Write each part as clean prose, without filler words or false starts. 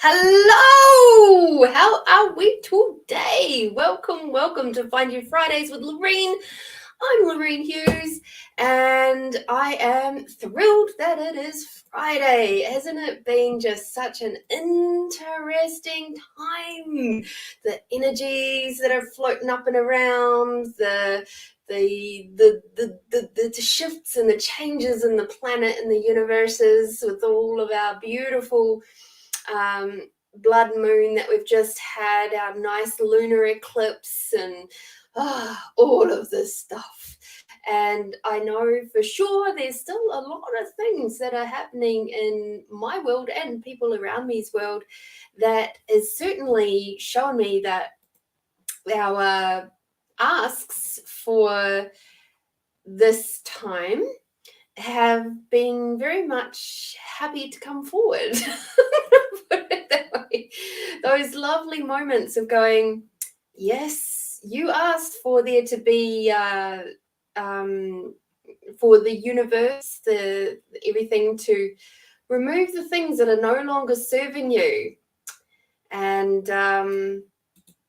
Hello, how are we today? Welcome to Find Your Fridays with Lorraine. I'm Lorraine Hughes, and I am thrilled that it is Friday. Hasn't it been just such an interesting time? The energies that are floating up and around, the shifts and the changes in the planet and the universes, with all of our beautiful blood moon that we've just had, our nice lunar eclipse, and all of this stuff. And I know for sure there's still a lot of things that are happening in my world and people around me's world that is certainly showing me that our asks for this time have been very much happy to come forward. Put it that way. Those lovely moments of going, yes, you asked for there to be for the universe, everything to remove the things that are no longer serving you. And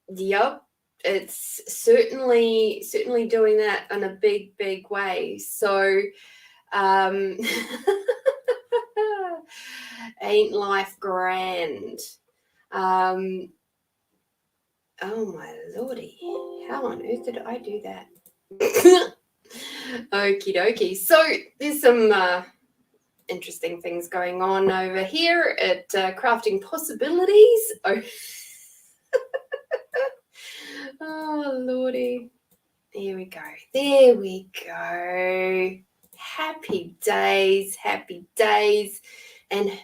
yep, it's certainly doing that in a big way. So ain't life grand? Oh my lordy, how on earth did I do that? Okie dokie. So there's some interesting things going on over here at Crafting Possibilities. Oh lordy. There we go. Happy days. And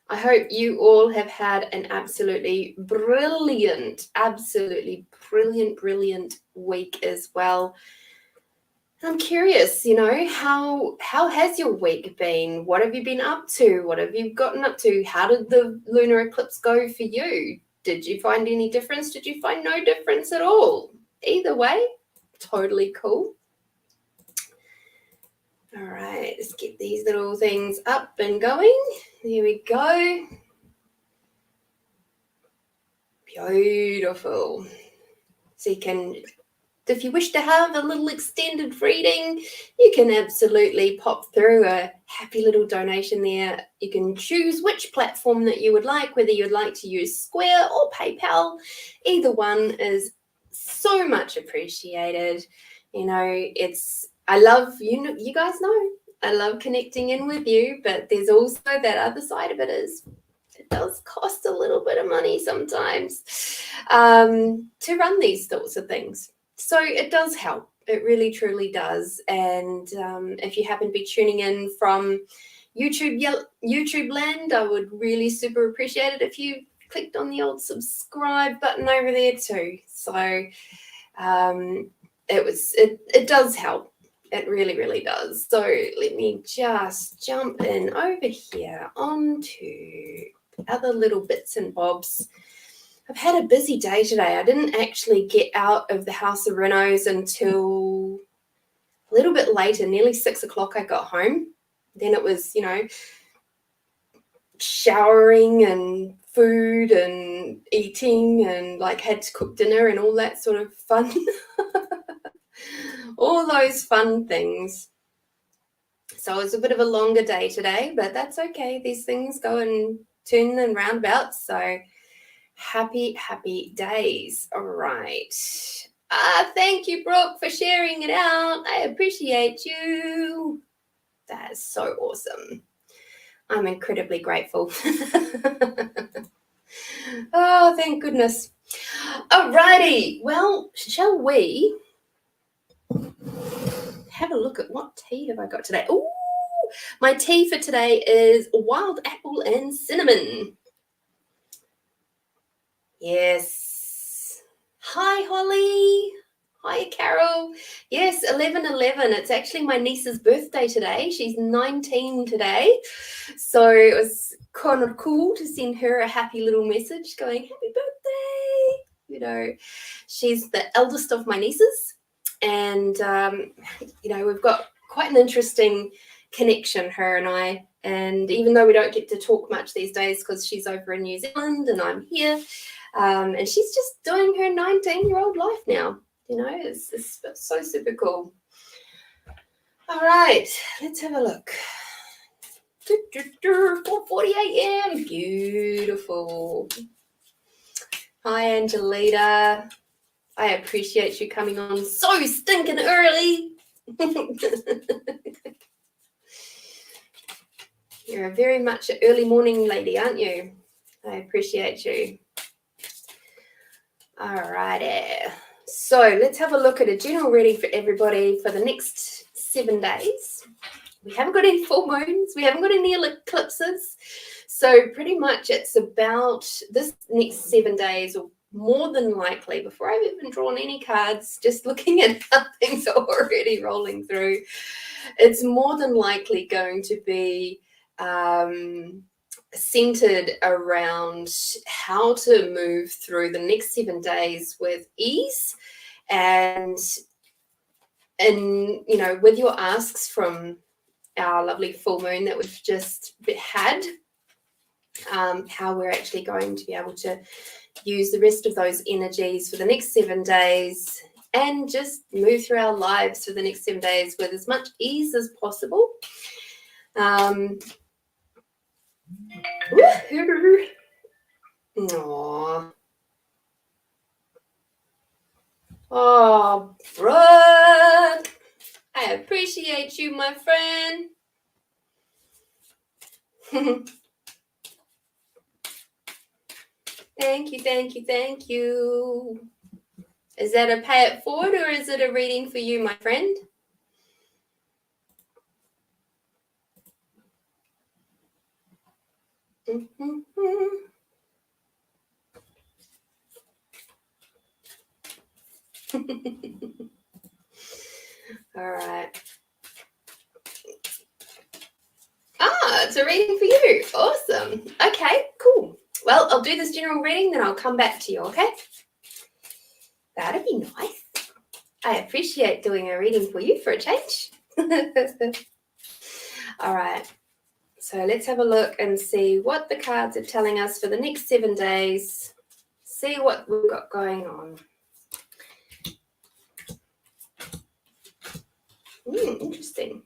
I hope you all have had an absolutely brilliant week as well. I'm curious, how has your week been? What have you been up to? What have you gotten up to? How did the lunar eclipse go for you? Did you find any difference? Did you find no difference at all? Either way, totally cool. All right, let's get these little things up and going. There we go. Beautiful. So you can, if you wish to have a little extended reading, you can absolutely pop through a happy little donation there. You can choose which platform that you would like, whether you'd like to use Square or PayPal. Either one is so much appreciated. I love, you guys know, I love connecting in with you, but there's also that other side of it is it does cost a little bit of money sometimes to run these sorts of things. So it does help. It really, truly does. And if you happen to be tuning in from YouTube land, I would really super appreciate it if you clicked on the old subscribe button over there too. So it does help. It really does. So let me just jump in over here onto other little bits and bobs. I've had a busy day today. I didn't actually get out of the House of Renos until a little bit later, nearly 6 o'clock I got home. Then it was, showering and food and eating and had to cook dinner and all that sort of fun. All those fun things. So it was a bit of a longer day today, but that's okay. These things go and turn and roundabouts. So happy days. All right. Thank you, Brooke, for sharing it out. I appreciate you. That is so awesome. I'm incredibly grateful. Oh, thank goodness. Alrighty. Well, shall we have a look at what tea have I got today? Ooh, my tea for today is wild apple and cinnamon. Yes. Hi, Holly. Hi, Carol. Yes, 11/11. It's actually my niece's birthday today. She's 19 today. So it was kind of cool to send her a happy little message going, happy birthday. You know, she's the eldest of my nieces. And, we've got quite an interesting connection, her and I. And even though we don't get to talk much these days because she's over in New Zealand and I'm here, and she's just doing her 19-year-old life now. It's so super cool. All right, let's have a look. 4:40 a.m. Beautiful. Hi, Angelita. I appreciate you coming on so stinking early. You're very much an early morning lady, aren't you? I appreciate you. All righty. So let's have a look at a general reading for everybody for the next 7 days. We haven't got any full moons. We haven't got any eclipses. So pretty much it's about this next 7 days, or more than likely, before I've even drawn any cards, just looking at how things are already rolling through, it's more than likely going to be centered around how to move through the next 7 days with ease and with your asks from our lovely full moon that we've just had, how we're actually going to be able to use the rest of those energies for the next 7 days and just move through our lives for the next 7 days with as much ease as possible. Aww. Oh, Brooke, I appreciate you, my friend. Thank you, thank you, thank you. Is that a pay it forward or is it a reading for you, my friend? All right. It's a reading for you. Awesome. Okay, cool. Well, I'll do this general reading, then I'll come back to you, okay? That'd be nice. I appreciate doing a reading for you for a change. All right. So let's have a look and see what the cards are telling us for the next 7 days. See what we've got going on. Interesting.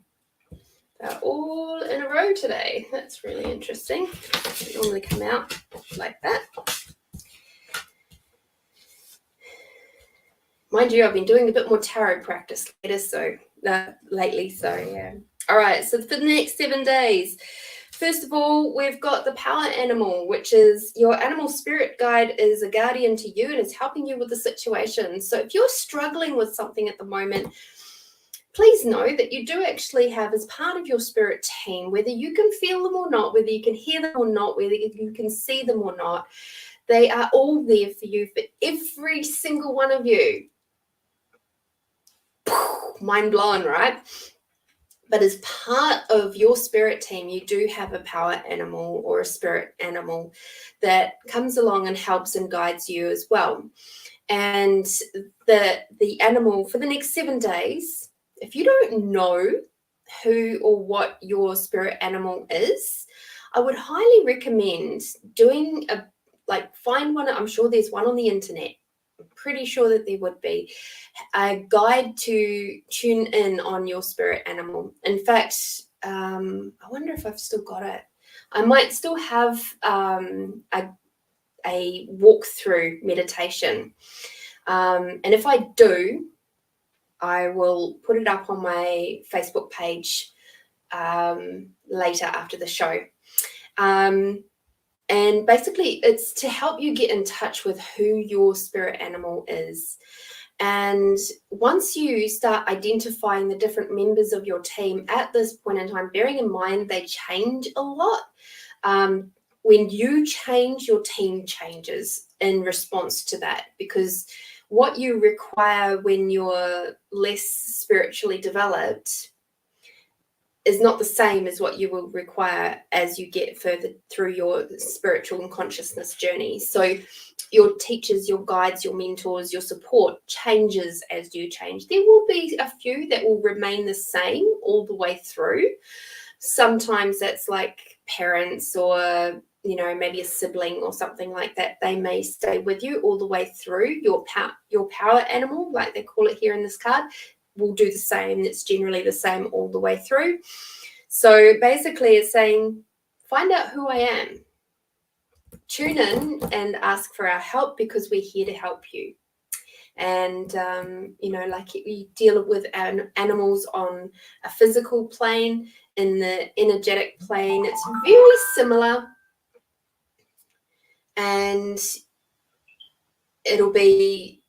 They're all in a row today. That's really interesting. They normally come out like that. Mind you, I've been doing a bit more tarot practice lately. So yeah. All right. So for the next 7 days, first of all, we've got the power animal, which is your animal spirit guide is a guardian to you and is helping you with the situation. So if you're struggling with something at the moment, please know that you do actually have as part of your spirit team, whether you can feel them or not, whether you can hear them or not, whether you can see them or not, they are all there for you, for every single one of you. Mind blown, right? But as part of your spirit team, you do have a power animal or a spirit animal that comes along and helps and guides you as well. And the animal for the next 7 days, if you don't know who or what your spirit animal is, I would highly recommend doing find one. I'm sure there's one on the internet. I'm pretty sure that there would be a guide to tune in on your spirit animal. In fact, I wonder if I've still got it. I might still have a walkthrough meditation. And if I do, I will put it up on my Facebook page later after the show. And basically, it's to help you get in touch with who your spirit animal is. And once you start identifying the different members of your team at this point in time, bearing in mind they change a lot, when you change, your team changes in response to that, because what you require when you're less spiritually developed is not the same as what you will require as you get further through your spiritual and consciousness journey. So your teachers, your guides, your mentors, your support changes as you change. There will be a few that will remain the same all the way through. Sometimes that's like parents or, you know, maybe a sibling or something like that. They may stay with you all the way through. Your power animal, like they call it here in this card, will do the same. It's generally the same all the way through. So basically it's saying, find out who I am. Tune in and ask for our help, because we're here to help you. And, you know, like you deal with animals on a physical plane, in the energetic plane, it's very similar. And it'll be,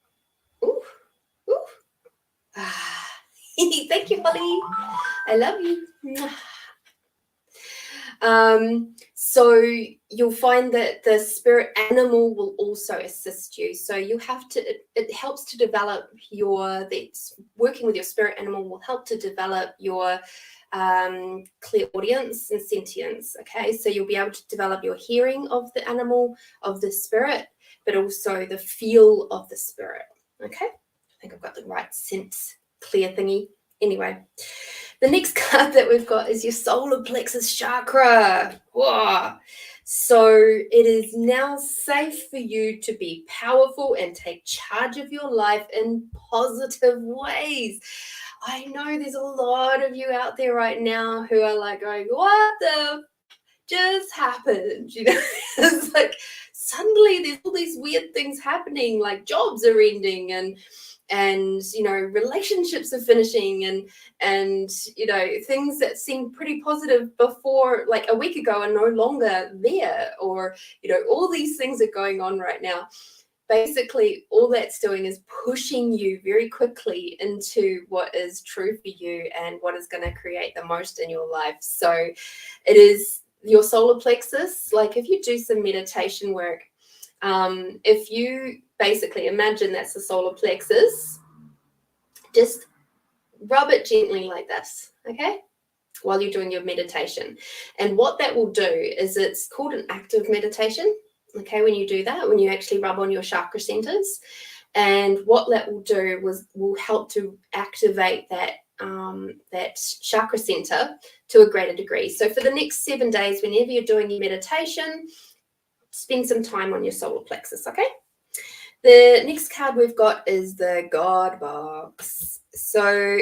thank you, Holly. I love you. So you'll find that the spirit animal will also assist you. So you have to, it helps to develop working with your spirit animal will help to develop your clairaudience and sentience. Okay, so you'll be able to develop your hearing of the animal, of the spirit, but also the feel of the spirit. Okay, I think I've got the right sense clear thingy. Anyway, the next card that we've got is your solar plexus chakra. Whoa. So it is now safe for you to be powerful and take charge of your life in positive ways. I know there's a lot of you out there right now who are like going, what the just happened? You know, it's like suddenly there's all these weird things happening, like jobs are ending and you know, relationships are finishing and you know, things that seemed pretty positive before, like a week ago, are no longer there, or you know, all these things are going on right now. Basically, all that's doing is pushing you very quickly into what is true for you and what is going to create the most in your life. So it is your solar plexus. Like if you do some meditation work, if you basically imagine that's the solar plexus, just rub it gently like this, okay, while you're doing your meditation. And what that will do is, it's called an active meditation, okay, when you do that, when you actually rub on your chakra centers. And what that will do will help to activate that chakra center to a greater degree. So for the next 7 days, whenever you're doing your meditation, spend some time on your solar plexus, okay? The next card we've got is the God box. So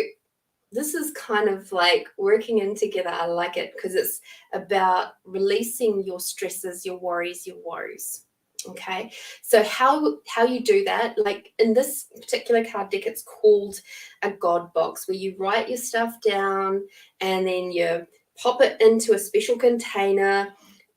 this is kind of like working in together. I like it because it's about releasing your stresses, your worries, your woes. Okay, so how you do that, like in this particular card deck, it's called a God box, where you write your stuff down and then you pop it into a special container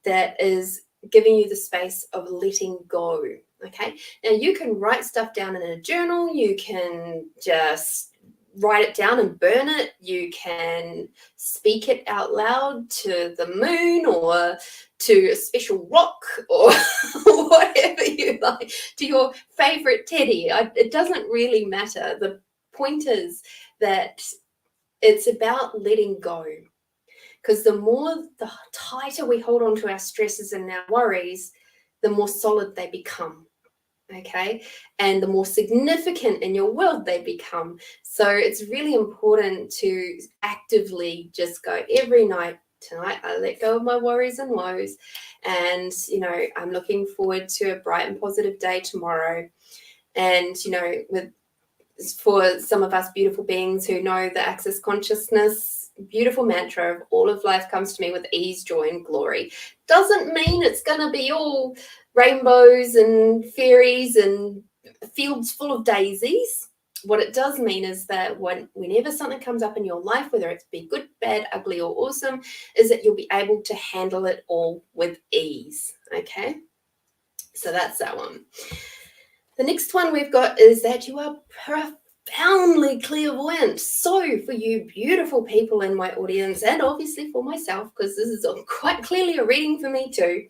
that is giving you the space of letting go. Okay, now you can write stuff down in a journal, you can just write it down and burn it, you can speak it out loud to the moon or to a special rock or whatever you like, to your favorite teddy. It doesn't really matter. The point is that it's about letting go, because the tighter we hold on to our stresses and our worries, the more solid they become. Okay, and the more significant in your world they become. So it's really important to actively just go every night. Tonight I let go of my worries and woes, and you know, I'm looking forward to a bright and positive day tomorrow. And you know, for some of us beautiful beings who know the Access Consciousness beautiful mantra of all of life comes to me with ease, joy, and glory, doesn't mean it's going to be all rainbows and fairies and fields full of daisies. what it does mean is that whenever something comes up in your life, whether it's be good, bad, ugly, or awesome, is that you'll be able to handle it all with ease. Okay, so that's that one. The next one we've got is that you are profoundly clairvoyant. So for you beautiful people in my audience, and obviously for myself, because this is quite clearly a reading for me too,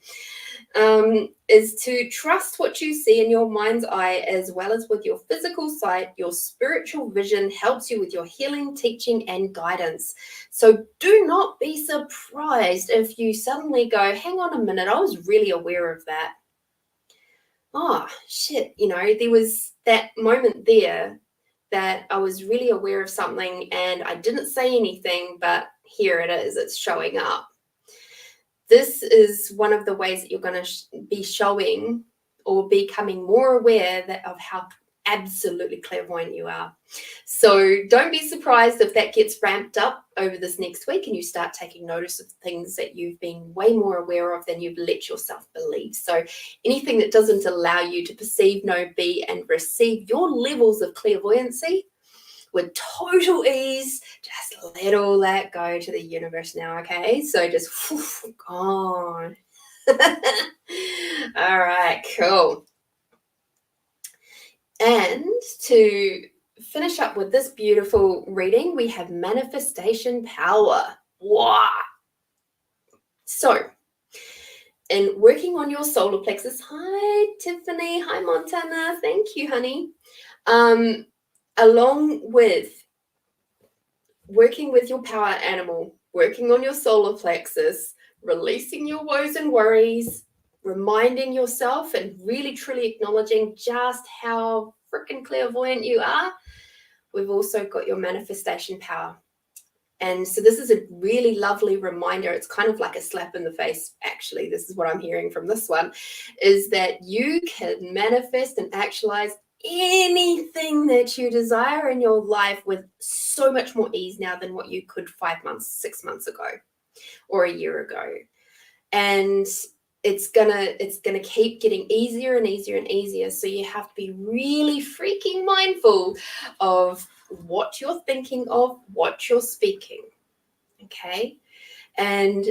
is to trust what you see in your mind's eye as well as with your physical sight. Your spiritual vision helps you with your healing, teaching, and guidance. So do not be surprised if you suddenly go, hang on a minute, I was really aware of that. Oh, shit, there was that moment there that I was really aware of something and I didn't say anything, but here it is, it's showing up. This is one of the ways that you're going to be showing or becoming more aware of how absolutely clairvoyant you are. So don't be surprised if that gets ramped up over this next week and you start taking notice of things that you've been way more aware of than you've let yourself believe. So anything that doesn't allow you to perceive, know, be, and receive your levels of clairvoyancy with total ease, just let all that go to the universe now, okay? So just gone. All right, cool. And to finish up with this beautiful reading, we have manifestation power. Wow. So, in working on your solar plexus, hi Tiffany, hi Montana, thank you, honey. Along with working with your power animal, working on your solar plexus, releasing your woes and worries, reminding yourself and really truly acknowledging just how freaking clairvoyant you are, we've also got your manifestation power. And so this is a really lovely reminder. It's kind of like a slap in the face, actually. This is what I'm hearing from this one, is that you can manifest and actualize anything that you desire in your life with so much more ease now than what you could 5 months, 6 months ago, or a year ago. And it's gonna keep getting easier and easier and easier. So you have to be really freaking mindful of what you're thinking of, what you're speaking. Okay. And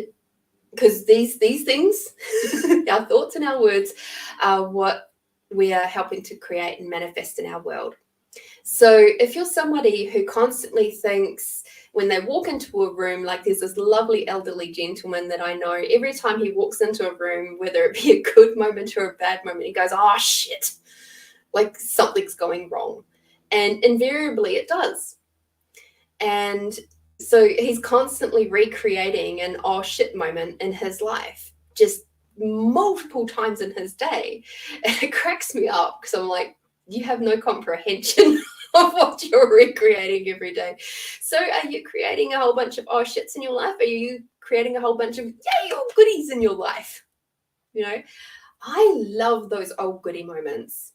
because these things, our thoughts and our words, are what we are helping to create and manifest in our world. So if you're somebody who constantly thinks when they walk into a room, like there's this lovely elderly gentleman that I know, every time he walks into a room, whether it be a good moment or a bad moment, he goes, oh shit, like something's going wrong. And invariably it does. And so he's constantly recreating an oh shit moment in his life, just multiple times in his day. And it cracks me up because I'm like, you have no comprehension of what you're recreating every day. So are you creating a whole bunch of oh shits in your life? Are you creating a whole bunch of yay oh goodies in your life? I love those old goody moments.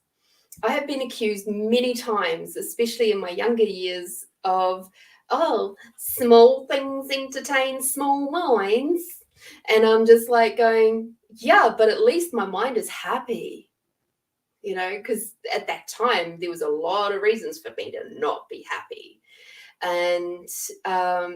I have been accused many times, especially in my younger years, of small things entertain small minds. And I'm just like going, yeah, but at least my mind is happy. Because at that time, there was a lot of reasons for me to not be happy. And so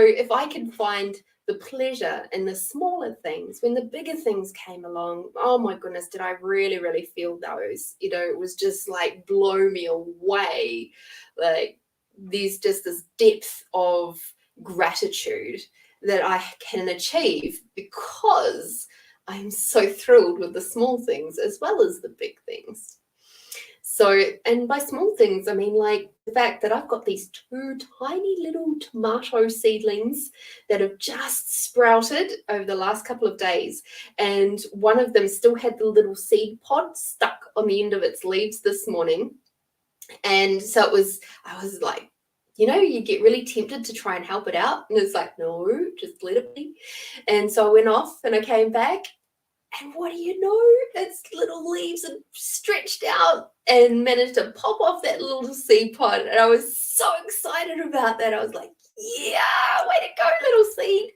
if I can find the pleasure in the smaller things, when the bigger things came along, oh my goodness, did I really, really feel those? It was just like blow me away. Like there's just this depth of gratitude that I can achieve because I'm so thrilled with the small things as well as the big things. So, and by small things, I mean like the fact that I've got these 2 tiny little tomato seedlings that have just sprouted over the last couple of days. And one of them still had the little seed pod stuck on the end of its leaves this morning. And so I was like, you get really tempted to try and help it out. And it's like, no, just let it be. And so I went off and I came back. And what do you know? Its little leaves had stretched out and managed to pop off that little seed pod. And I was so excited about that. I was like, yeah, way to go, little seed.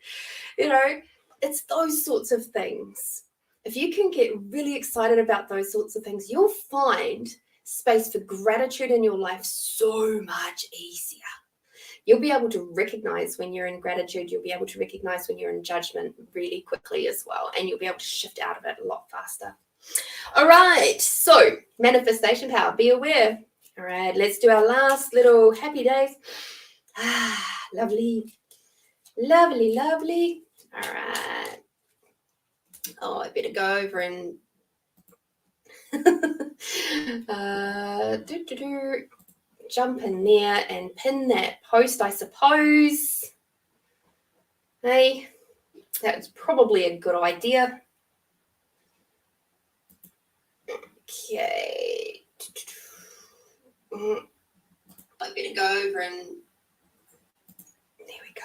It's those sorts of things. If you can get really excited about those sorts of things, you'll find space for gratitude in your life so much easier. You'll be able to recognize when you're in gratitude. You'll be able to recognize when you're in judgment really quickly as well. And you'll be able to shift out of it a lot faster. All right. So manifestation power, be aware. All right. Let's do our last little happy days. Lovely. Lovely, lovely. All right. Oh, I better go over and jump in there and pin that post, I suppose. Hey, that's probably a good idea. Okay. I better go over and there we go.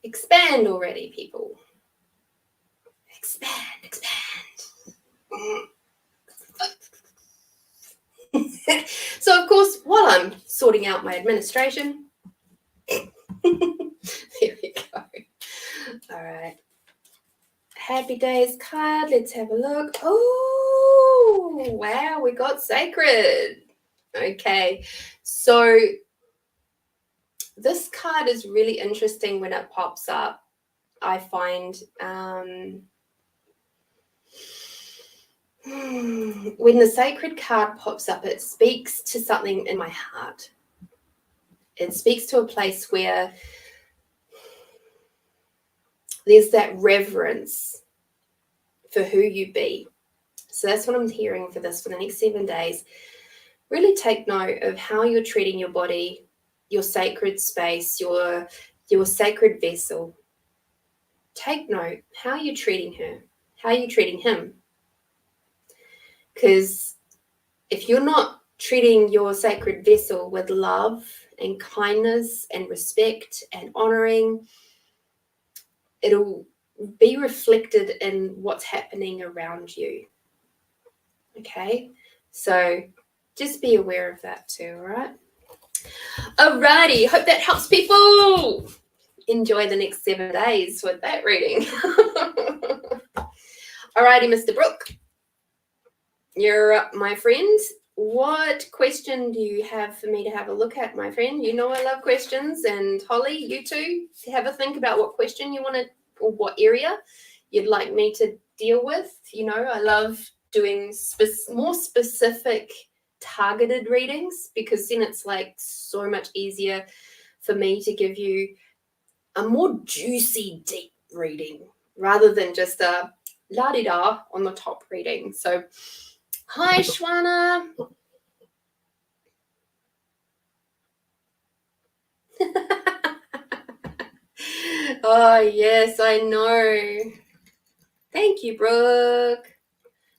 Expand already, people. Expand. So, of course, while I'm sorting out my administration, there we go. All right. Happy Days card. Let's have a look. Oh, wow. We got Sacred. Okay. So this card is really interesting when it pops up. I find when the Sacred card pops up, it speaks to something in my heart. It speaks to a place where there's that reverence for who you be. So that's what I'm hearing for this for the next 7 days. Really take note of how you're treating your body, your sacred space, your sacred vessel. Take note, how are you treating her? How are you treating him? Because if you're not treating your sacred vessel with love and kindness and respect and honoring, it'll be reflected in what's happening around you. Okay, so just be aware of that too, all right? Alrighty, hope that helps people. Enjoy the next 7 days with that reading. Alrighty, Mr. Brooke, you're up, my friend. What question do you have for me to have a look at, my friend? You know I love questions, and Holly, you too. Have a think about what question you want to, or what area you'd like me to deal with. You know, I love doing more specific targeted readings, because then it's like so much easier for me to give you a more juicy, deep reading rather than just a la-di-da on the top reading. So, hi, Shwana. Oh, yes, I know. Thank you, Brooke.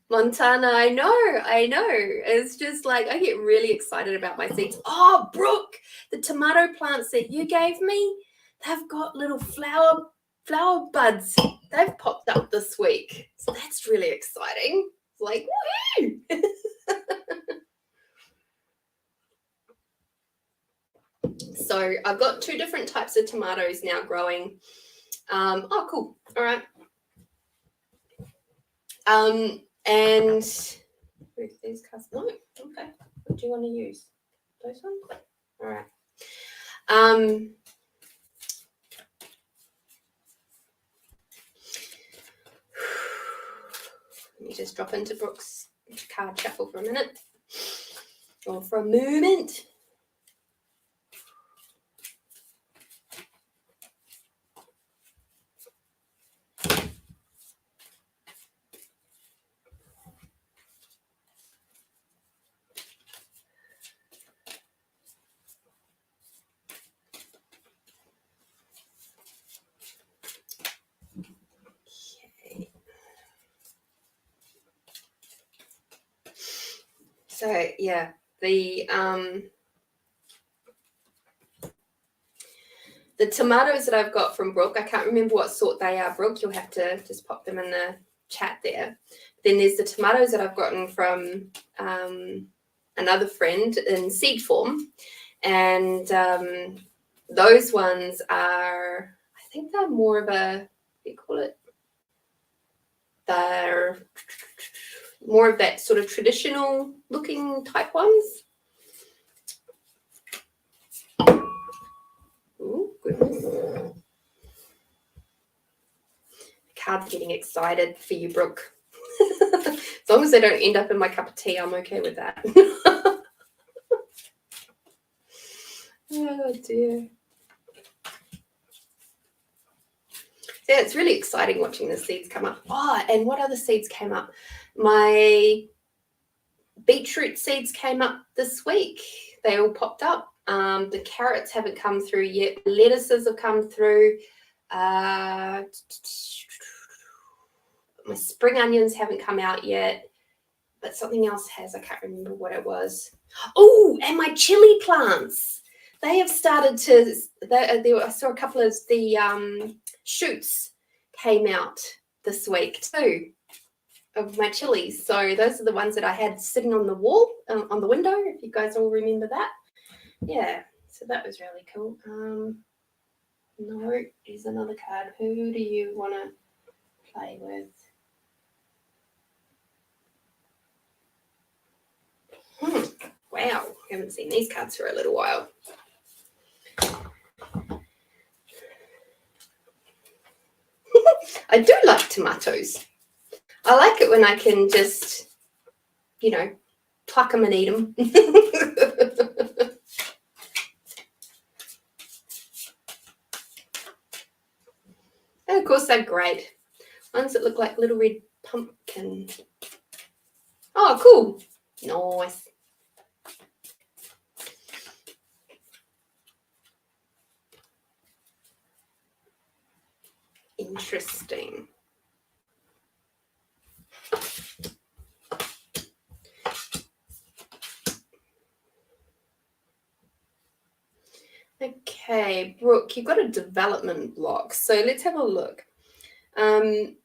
Montana, I know. It's just like I get really excited about my seeds. Oh, Brooke, the tomato plants that you gave me, they've got little flower buds. They've popped up this week. So that's really exciting. It's like, woo! So I've got 2 different types of tomatoes now growing. Oh, cool. All right. And these cuts. No, okay. What do you want to use? Those ones? All right. Let me just drop into Brooke's card shuffle for a minute. Or for a moment. So yeah, the tomatoes that I've got from Brooke, I can't remember what sort they are, Brooke. You'll have to just pop them in the chat there. Then there's the tomatoes that I've gotten from another friend in seed form, and those ones are, I think they're more of a, what do you call it? more of that sort of traditional looking type ones. Oh, goodness. Card's getting excited for you, Brooke. As long as they don't end up in my cup of tea, I'm okay with that. Oh, dear. Yeah, it's really exciting watching the seeds come up. Oh, and what other seeds came up? My beetroot seeds came up this week. They all popped up. The carrots haven't come through yet. Lettuces have come through. My spring onions haven't come out yet, but something else has. I can't remember what it was. Oh, and my chili plants. They have started to. I saw a couple of the shoots came out this week too of my chilies. So those are the ones that I had sitting on the wall, on the window, if you guys all remember that. Yeah, so that was really cool. No, here's another card. Who do you want to play with? Wow, I haven't seen these cards for a little while. I do like tomatoes. I like it when I can just, pluck them and eat them. And of course they're great. Ones that look like little red pumpkin. Oh, cool. Nice. Interesting. Okay, Brooke, you've got a development block. So let's have a look. The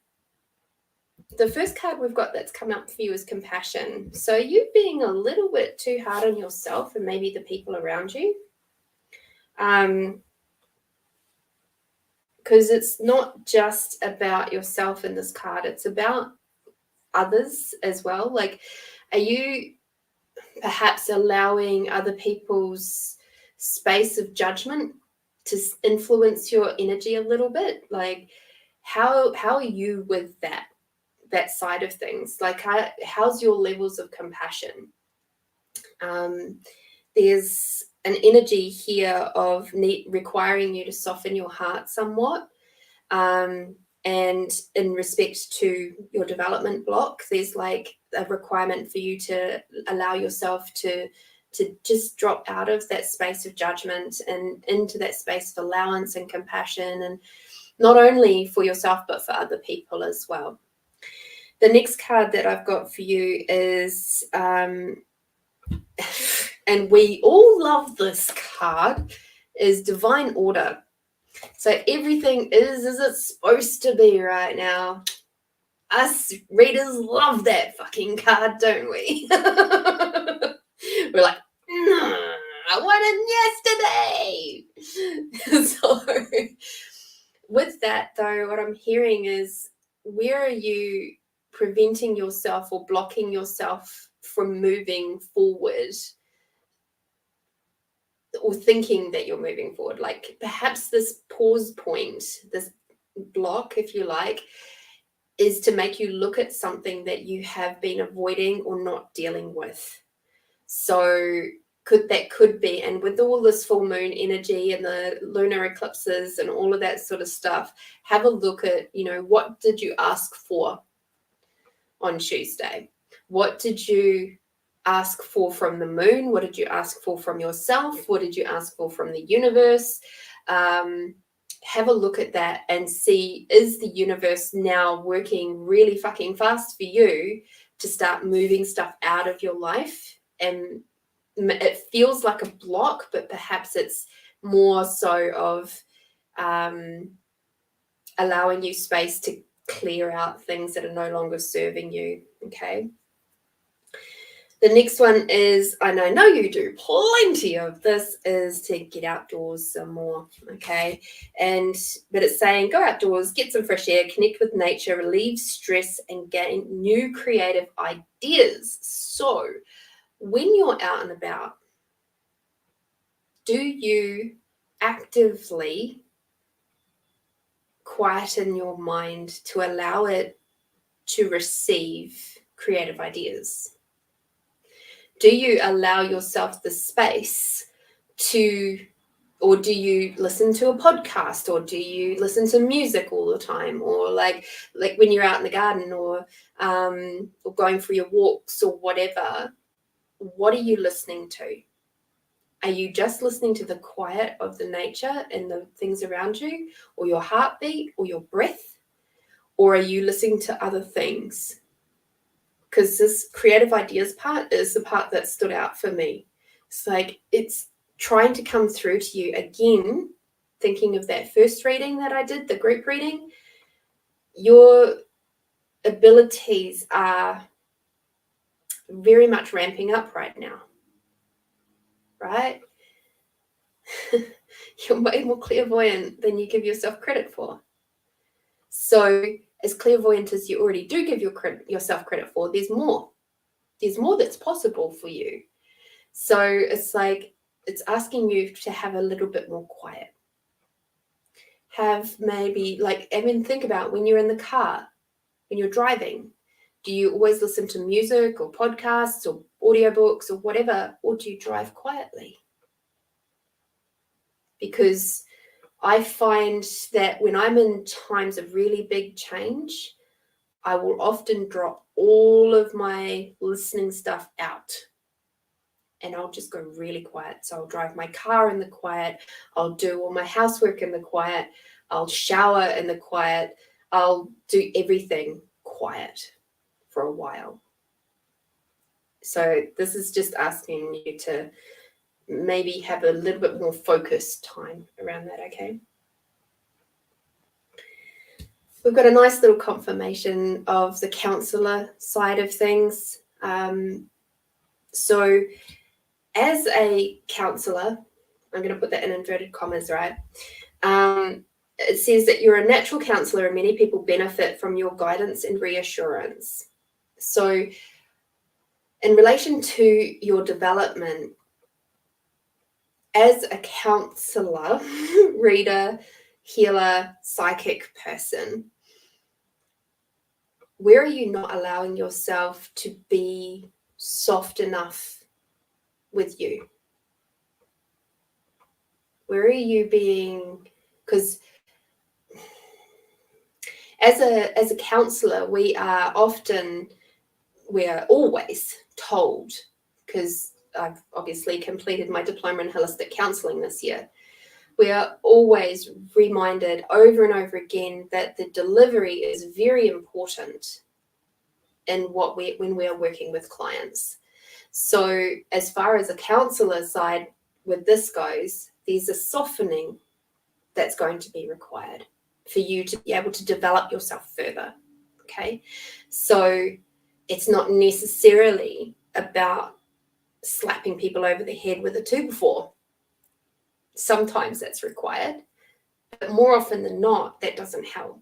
first card we've got that's come up for you is compassion. So you being a little bit too hard on yourself and maybe the people around you. Because it's not just about yourself in this card, it's about others as well. Like, are you perhaps allowing other people's space of judgment to influence your energy a little bit? Like, how are you with that side of things? Like, how's your levels of compassion? There's an energy here of requiring you to soften your heart somewhat. And in respect to your development block, there's like a requirement for you to allow yourself to just drop out of that space of judgment and into that space of allowance and compassion, and not only for yourself but for other people as well. The next card that I've got for you is and we all love this card, is Divine Order. So everything is as it's supposed to be right now. Us readers love that fucking card, don't we? We're like, no, I want it yesterday. So with that, though, what I'm hearing is, where are you preventing yourself or blocking yourself from moving forward, or thinking that you're moving forward? Like, perhaps this pause point, this block, if you like, is to make you look at something that you have been avoiding or not dealing with. So could be, and with all this full moon energy and the lunar eclipses and all of that sort of stuff, have a look at, what did you ask for on Tuesday? What did you ask for from the moon? What did you ask for from yourself? What did you ask for from the universe? Have a look at that and see, is the universe now working really fucking fast for you to start moving stuff out of your life? And it feels like a block, but perhaps it's more so of allowing you space to clear out things that are no longer serving you. Okay. The next one is, and I know you do plenty of this, is to get outdoors some more, okay? But it's saying go outdoors, get some fresh air, connect with nature, relieve stress, and gain new creative ideas. So when you're out and about, do you actively quieten your mind to allow it to receive creative ideas? Do you allow yourself the space to, or do you listen to a podcast, or do you listen to music all the time, or like when you're out in the garden, or going for your walks or whatever? What are you listening to? Are you just listening to the quiet of the nature and the things around you, or your heartbeat, or your breath? Or are you listening to other things? Because this creative ideas part is the part that stood out for me. It's like it's trying to come through to you again, thinking of that first reading that I did, the group reading. Your abilities are very much ramping up right now, right? You're way more clairvoyant than you give yourself credit for. So as clairvoyant as you already do give yourself credit for, there's more. There's more that's possible for you. So it's like, it's asking you to have a little bit more quiet. Have maybe, think about when you're in the car, when you're driving, do you always listen to music or podcasts or audiobooks or whatever, or do you drive quietly? Because I find that when I'm in times of really big change, I will often drop all of my listening stuff out and I'll just go really quiet. So I'll drive my car in the quiet. I'll do all my housework in the quiet. I'll shower in the quiet. I'll do everything quiet for a while. So this is just asking you to maybe have a little bit more focused time around that, okay? We've got a nice little confirmation of the counselor side of things. So as a counselor, I'm going to put that in inverted commas, right? It says that you're a natural counselor and many people benefit from your guidance and reassurance. So in relation to your development as a counselor, reader, healer, psychic person, where are you not allowing yourself to be soft enough with you? Where are you being, because as a counselor, we are always told, because I've obviously completed my diploma in holistic counseling this year, we are always reminded over and over again that the delivery is very important in when we are working with clients. So as far as a counselor side with this goes, there's a softening that's going to be required for you to be able to develop yourself further, okay? So it's not necessarily about slapping people over the head with a 2x4. Sometimes that's required, but more often than not, that doesn't help.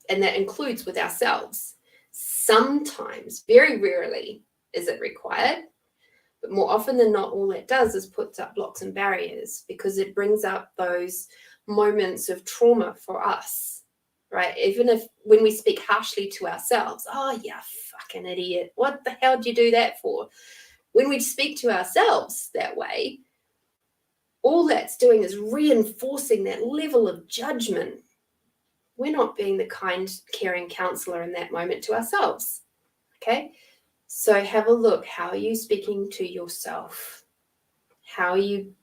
And that includes with ourselves. Sometimes, very rarely, is it required, but more often than not, all it does is puts up blocks and barriers because it brings up those moments of trauma for us, right? Even if when we speak harshly to ourselves, oh, yeah, fucking idiot, what the hell did you do that for? When we speak to ourselves that way, all that's doing is reinforcing that level of judgment. We're not being the kind, caring counselor in that moment to ourselves, okay? So have a look. How are you speaking to yourself? How are you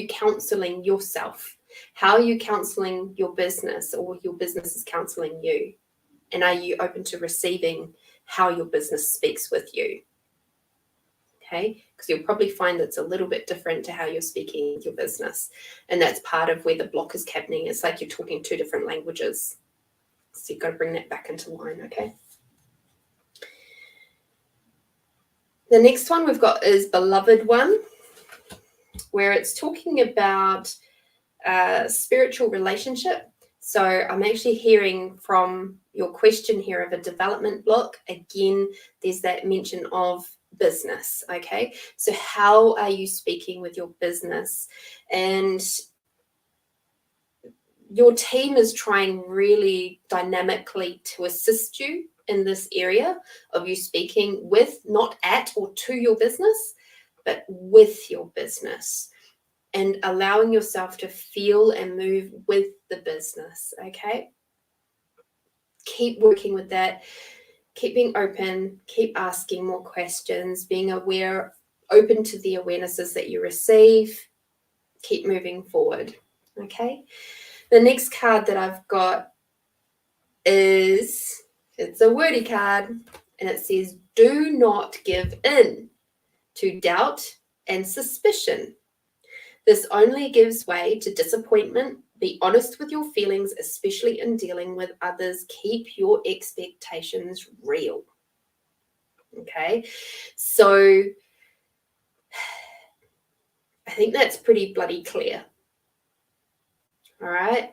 counseling yourself? How are you counseling your business, or your business is counseling you? And are you open to receiving how your business speaks with you? Okay, because you'll probably find it's a little bit different to how you're speaking with your business. And that's part of where the block is happening. It's like you're talking two different languages. So you've got to bring that back into line, okay? The next one we've got is Beloved One, where it's talking about spiritual relationship. So I'm actually hearing from your question here of a development block. Again, there's that mention of business. Okay, so how are you speaking with your business? And your team is trying really dynamically to assist you in this area of you speaking with, not at or to your business, but with your business, and allowing yourself to feel and move with the business. Okay, keep working with that. Keep being open, keep asking more questions, being aware, open to the awarenesses that you receive. Keep moving forward. Okay, the next card that I've got is, it's a wordy card, and it says, do not give in to doubt and suspicion. This only gives way to disappointment. Be honest with your feelings, especially in dealing with others. Keep your expectations real. Okay, so I think that's pretty bloody clear. All right.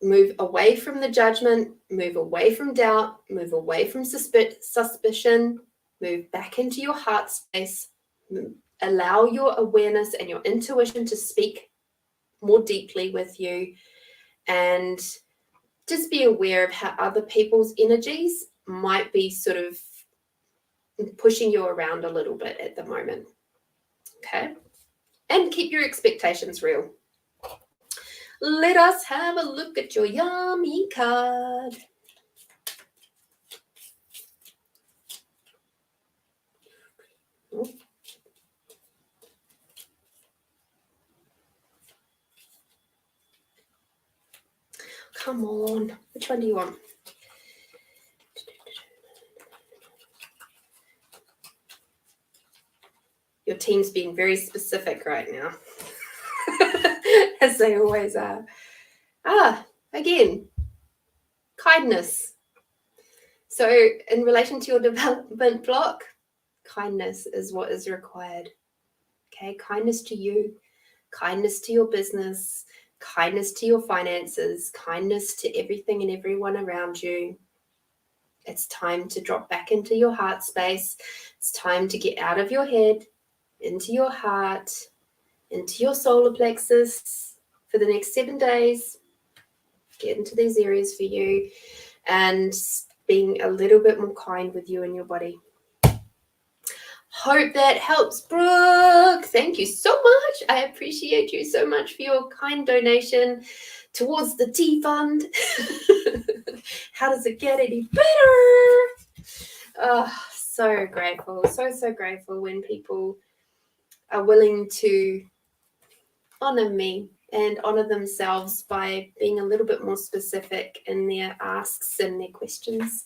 Move away from the judgment, move away from doubt, move away from suspicion, move back into your heart space, allow your awareness and your intuition to speak more deeply with you, and just be aware of how other people's energies might be sort of pushing you around a little bit at the moment. Okay, and keep your expectations real. Let us have a look at your yummy card. Oh. Come on, which one do you want? Your team's being very specific right now, as they always are. Again, kindness. So in relation to your development block, kindness is what is required. Okay, kindness to you, kindness to your business, kindness to your finances, kindness to everything and everyone around you. It's time to drop back into your heart space. It's time to get out of your head, into your heart, into your solar plexus for the next 7 days. Get into these areas for you and being a little bit more kind with you and your body. Hope that helps, Brooke. Thank you so much. I appreciate you so much for your kind donation towards the tea fund. How does it get any better? Oh, so grateful. So grateful when people are willing to honor me and honor themselves by being a little bit more specific in their asks and their questions.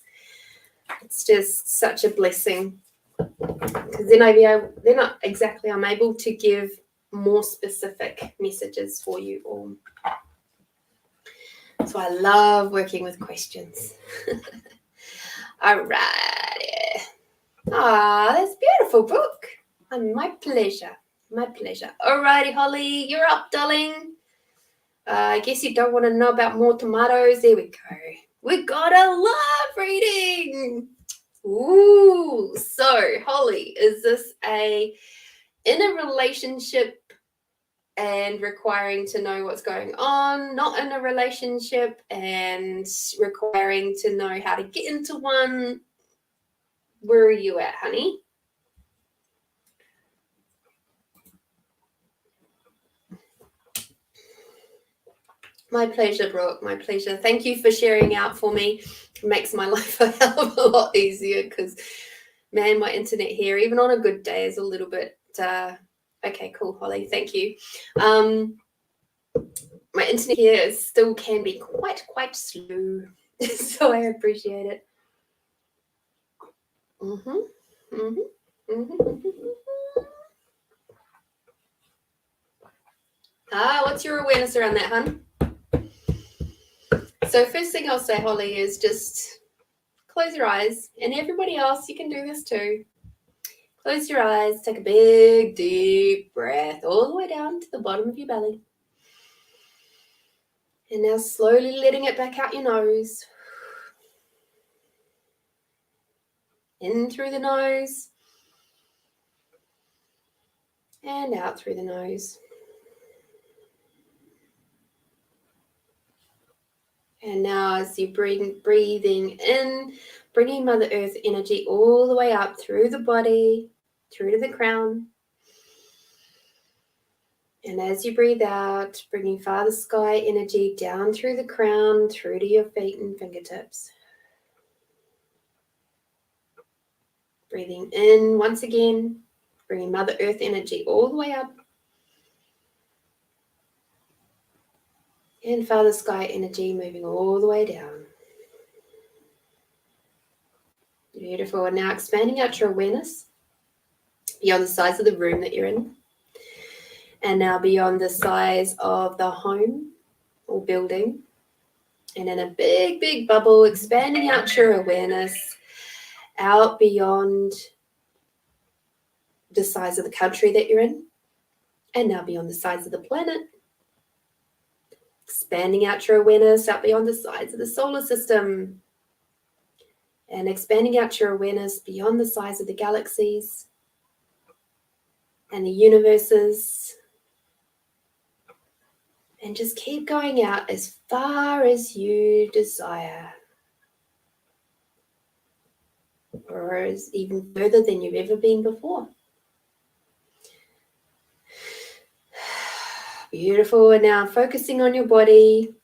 It's just such a blessing, because then I'm able to give more specific messages for you all. So I love working with questions. All right. That's beautiful, Brooke. My pleasure. My pleasure. All righty, Holly, you're up, darling. I guess you don't want to know about more tomatoes. There we go. We got a love reading. Ooh, so Holly, is this in a relationship and requiring to know what's going on, not in a relationship and requiring to know how to get into one? Where are you at, honey? My pleasure, Brooke. My pleasure. Thank you for sharing out for me. It makes my life a hell of a lot easier, because, man, my internet here, even on a good day, is a little bit... okay, cool, Holly. Thank you. My internet here still can be quite slow, so I appreciate it. What's your awareness around that, hun? So first thing I'll say, Holly, is just close your eyes, and everybody else, you can do this too. Close your eyes, take a big, deep breath all the way down to the bottom of your belly. And now slowly letting it back out your nose. In through the nose. And out through the nose. And now as you're breathing in, bringing Mother Earth energy all the way up through the body, through to the crown. And as you breathe out, bringing Father Sky energy down through the crown, through to your feet and fingertips. Breathing in once again, bringing Mother Earth energy all the way up. And Father Sky energy moving all the way down. Beautiful. And now expanding out your awareness beyond the size of the room that you're in. And now beyond the size of the home or building. And in a big, big bubble, expanding out your awareness out beyond the size of the country that you're in. And now beyond the size of the planet. Expanding out your awareness out beyond the size of the solar system. And expanding out your awareness beyond the size of the galaxies and the universes. And just keep going out as far as you desire. Or as even further than you've ever been before. Beautiful. And now focusing on your body,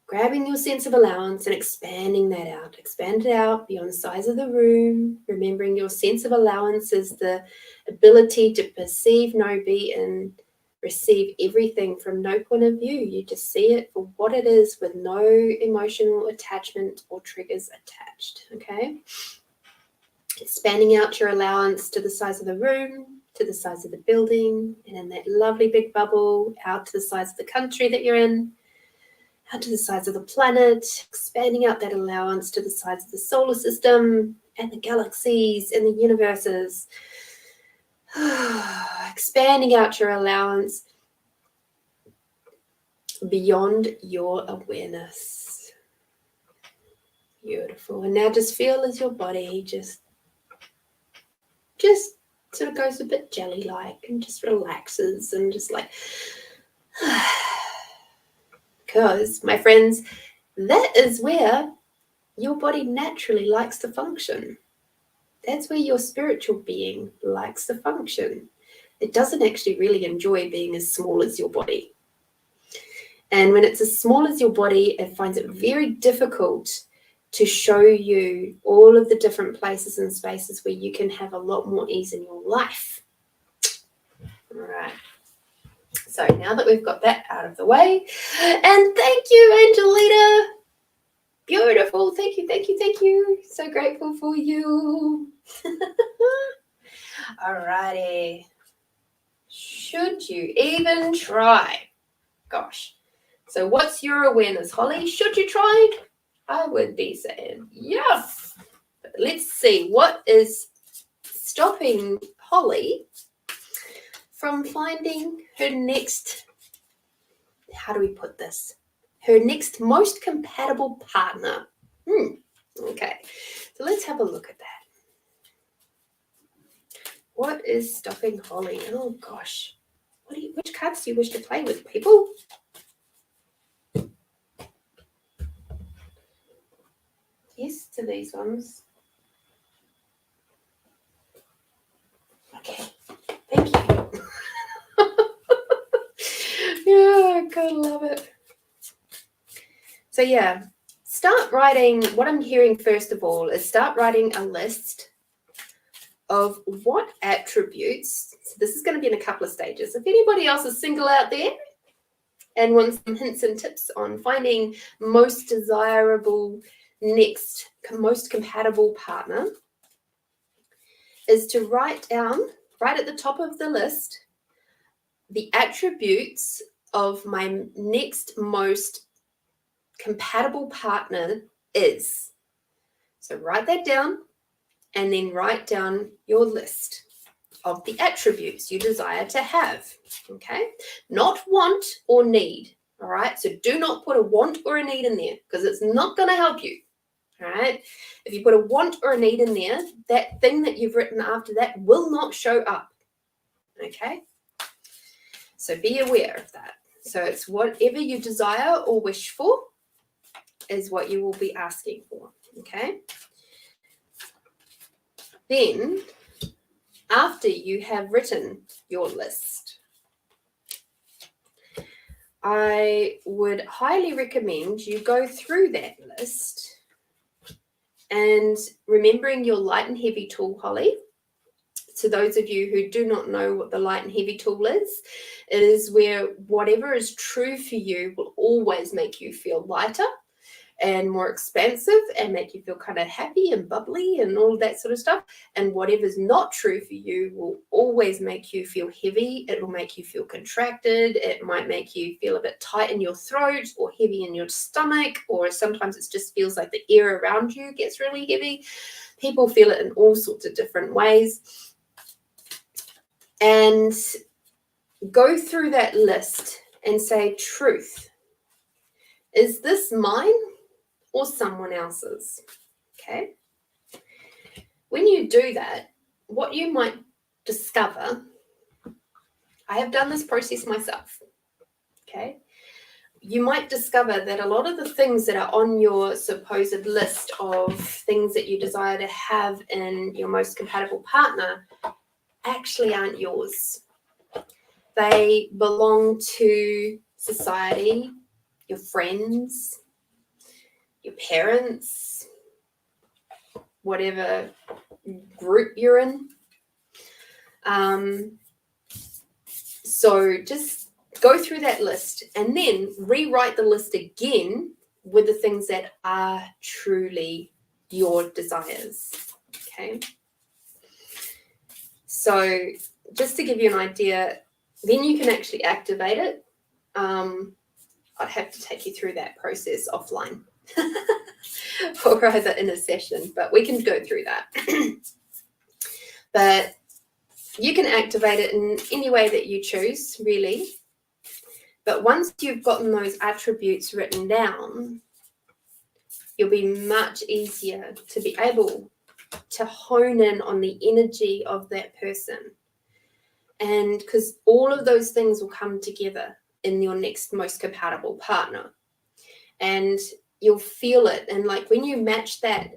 grabbing your sense of allowance and expanding that out. Expand it out beyond the size of the room. Remembering your sense of allowance is the ability to perceive, know, be, and receive everything from no point of view. You just see it for what it is with no emotional attachment or triggers attached. Okay? Expanding out your allowance to the size of the room, to the size of the building, and in that lovely big bubble, out to the size of the country that you're in, out to the size of the planet, expanding out that allowance to the size of the solar system and the galaxies and the universes. Expanding out your allowance beyond your awareness. Beautiful. And now just feel as your body just sort of goes a bit jelly-like and just relaxes and just like, because, my friends, that is where your body naturally likes to function. That's where your spiritual being likes to function. It doesn't actually really enjoy being as small as your body. And when it's as small as your body, it finds it very difficult to show you all of the different places and spaces where you can have a lot more ease in your life. All right. So now that we've got that out of the way, and thank you, Angelita. Beautiful. Thank you, thank you, thank you. So grateful for you. All righty. Should you even try? Gosh. So what's your awareness, Holly? Should you try? I would be saying yes. But let's see what is stopping Holly from finding her next, how do we put this? Her next most compatible partner. Okay, so let's have a look at that. What is stopping Holly? Oh gosh. Which cards do you wish to play with, people? Yes to these ones. Okay, thank you. Yeah, I gotta love it. So yeah, start writing. What I'm hearing first of all is start writing a list of what attributes. So this is going to be in a couple of stages. If anybody else is single out there and wants some hints and tips on finding most desirable, next most compatible partner, is to write down, right at the top of the list, the attributes of my next most compatible partner is. So write that down and then write down your list of the attributes you desire to have, okay? Not want or need, all right? So do not put a want or a need in there because it's not going to help you, all right? If you put a want or a need in there, that thing that you've written after that will not show up, okay? So be aware of that. So it's whatever you desire or wish for is what you will be asking for, okay? Then, after you have written your list, I would highly recommend you go through that list and remembering your light and heavy tool, Holly. To those of you who do not know what the light and heavy tool is, it is where whatever is true for you will always make you feel lighter and more expansive and make you feel kind of happy and bubbly and all that sort of stuff. And whatever's not true for you will always make you feel heavy. It will make you feel contracted. It might make you feel a bit tight in your throat or heavy in your stomach, or sometimes it just feels like the air around you gets really heavy. People feel it in all sorts of different ways. And go through that list and say, truth, is this mine or someone else's? Okay. When you do that, what you might discover, I have done this process myself. Okay. You might discover that a lot of the things that are on your supposed list of things that you desire to have in your most compatible partner actually aren't yours. They belong to society, your friends, your parents, whatever group you're in. So just go through that list and then rewrite the list again with the things that are truly your desires. Okay. So just to give you an idea, then you can actually activate it. I'd have to take you through that process offline or either in a session, but we can go through that. But you can activate it in any way that you choose, really. But once you've gotten those attributes written down, you'll be much easier to be able to hone in on the energy of that person. And because all of those things will come together in your next most compatible partner. And you'll feel it. And like when you match that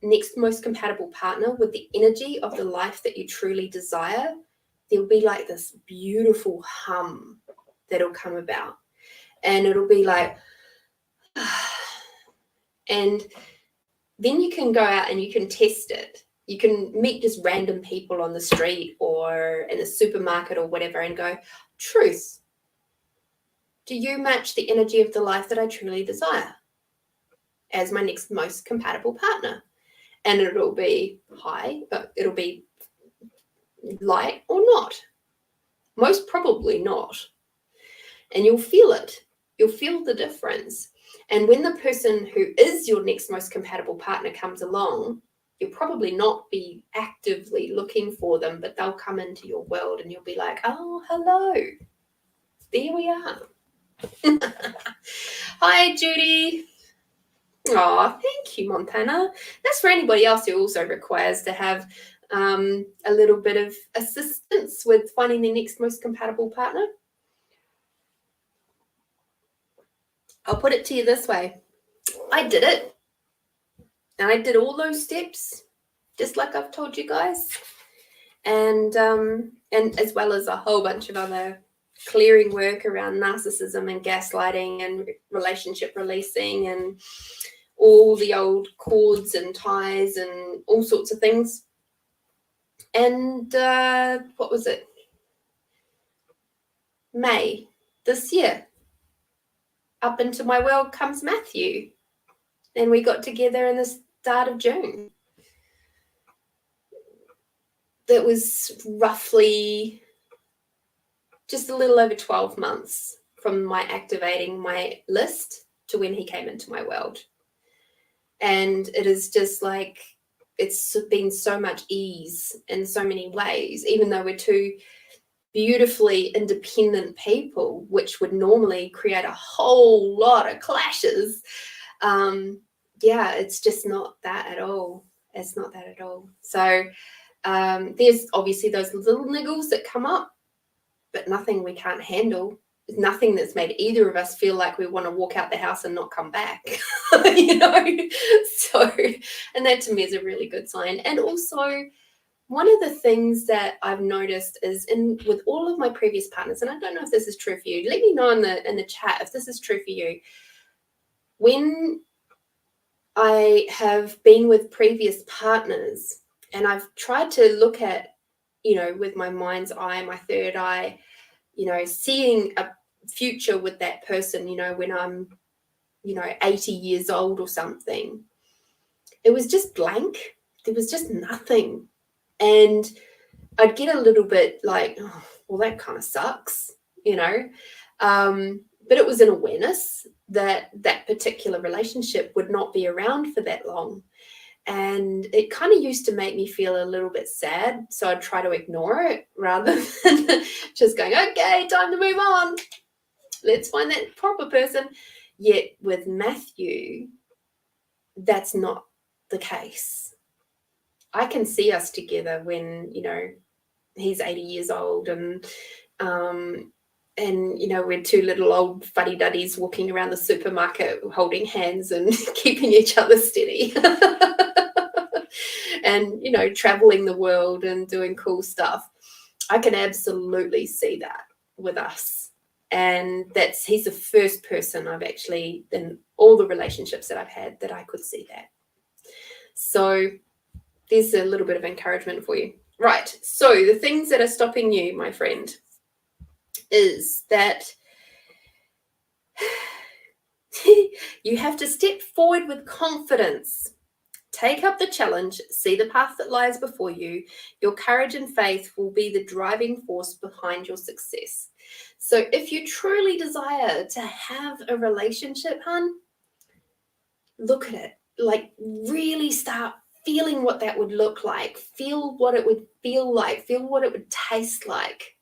next most compatible partner with the energy of the life that you truly desire, there'll be like this beautiful hum that'll come about. And it'll be like, and then you can go out and you can test it. You can meet just random people on the street or in a supermarket or whatever and go, truth, do you match the energy of the life that I truly desire as my next most compatible partner? And it'll be high, but it'll be light or not. Most probably not. And you'll feel it. You'll feel the difference. And when the person who is your next most compatible partner comes along, you'll probably not be actively looking for them, but they'll come into your world and you'll be like, oh, hello. There we are. Hi, Judy. Oh, thank you, Montana. That's for anybody else who also requires to have a little bit of assistance with finding their next most compatible partner. I'll put it to you this way. I did it. And I did all those steps, just like I've told you guys. And as well as a whole bunch of other clearing work around narcissism and gaslighting and relationship releasing and all the old cords and ties and all sorts of things. And what was it? May this year. Up into my world comes Matthew. And we got together in the start of June. That was roughly just a little over 12 months from my activating my list to when he came into my world. And it is just like it's been so much ease in so many ways, even though we're two beautifully independent people, which would normally create a whole lot of clashes. Yeah, it's just not that at all. It's not that at all. So there's obviously those little niggles that come up, but nothing we can't handle. Nothing that's made either of us feel like we want to walk out the house and not come back. You know, so, and that to me is a really good sign. And also, one of the things that I've noticed is with all of my previous partners, and I don't know if this is true for you, let me know in the chat if this is true for you. When I have been with previous partners and I've tried to look at, you know, with my mind's eye, my third eye, you know, seeing a future with that person, you know, when I'm, you know, 80 years old or something, it was just blank. There was just nothing. And I'd get a little bit like, oh, well, that kind of sucks, you know. But it was an awareness that that particular relationship would not be around for that long. And it kind of used to make me feel a little bit sad. So I'd try to ignore it rather than just going, okay, time to move on. Let's find that proper person. Yet with Matthew, that's not the case. I can see us together when, you know, he's 80 years old and you know, we're two little old fuddy-duddies walking around the supermarket holding hands and keeping each other steady. And, you know, traveling the world and doing cool stuff. I can absolutely see that with us. And he's the first person I've actually, in all the relationships that I've had, that I could see that. So there's a little bit of encouragement for you. Right. So the things that are stopping you, my friend, is that you have to step forward with confidence. Take up the challenge, see the path that lies before you. Your courage and faith will be the driving force behind your success. So if you truly desire to have a relationship, hun, look at it. Like, really start feeling what that would look like. Feel what it would feel like. Feel what it would taste like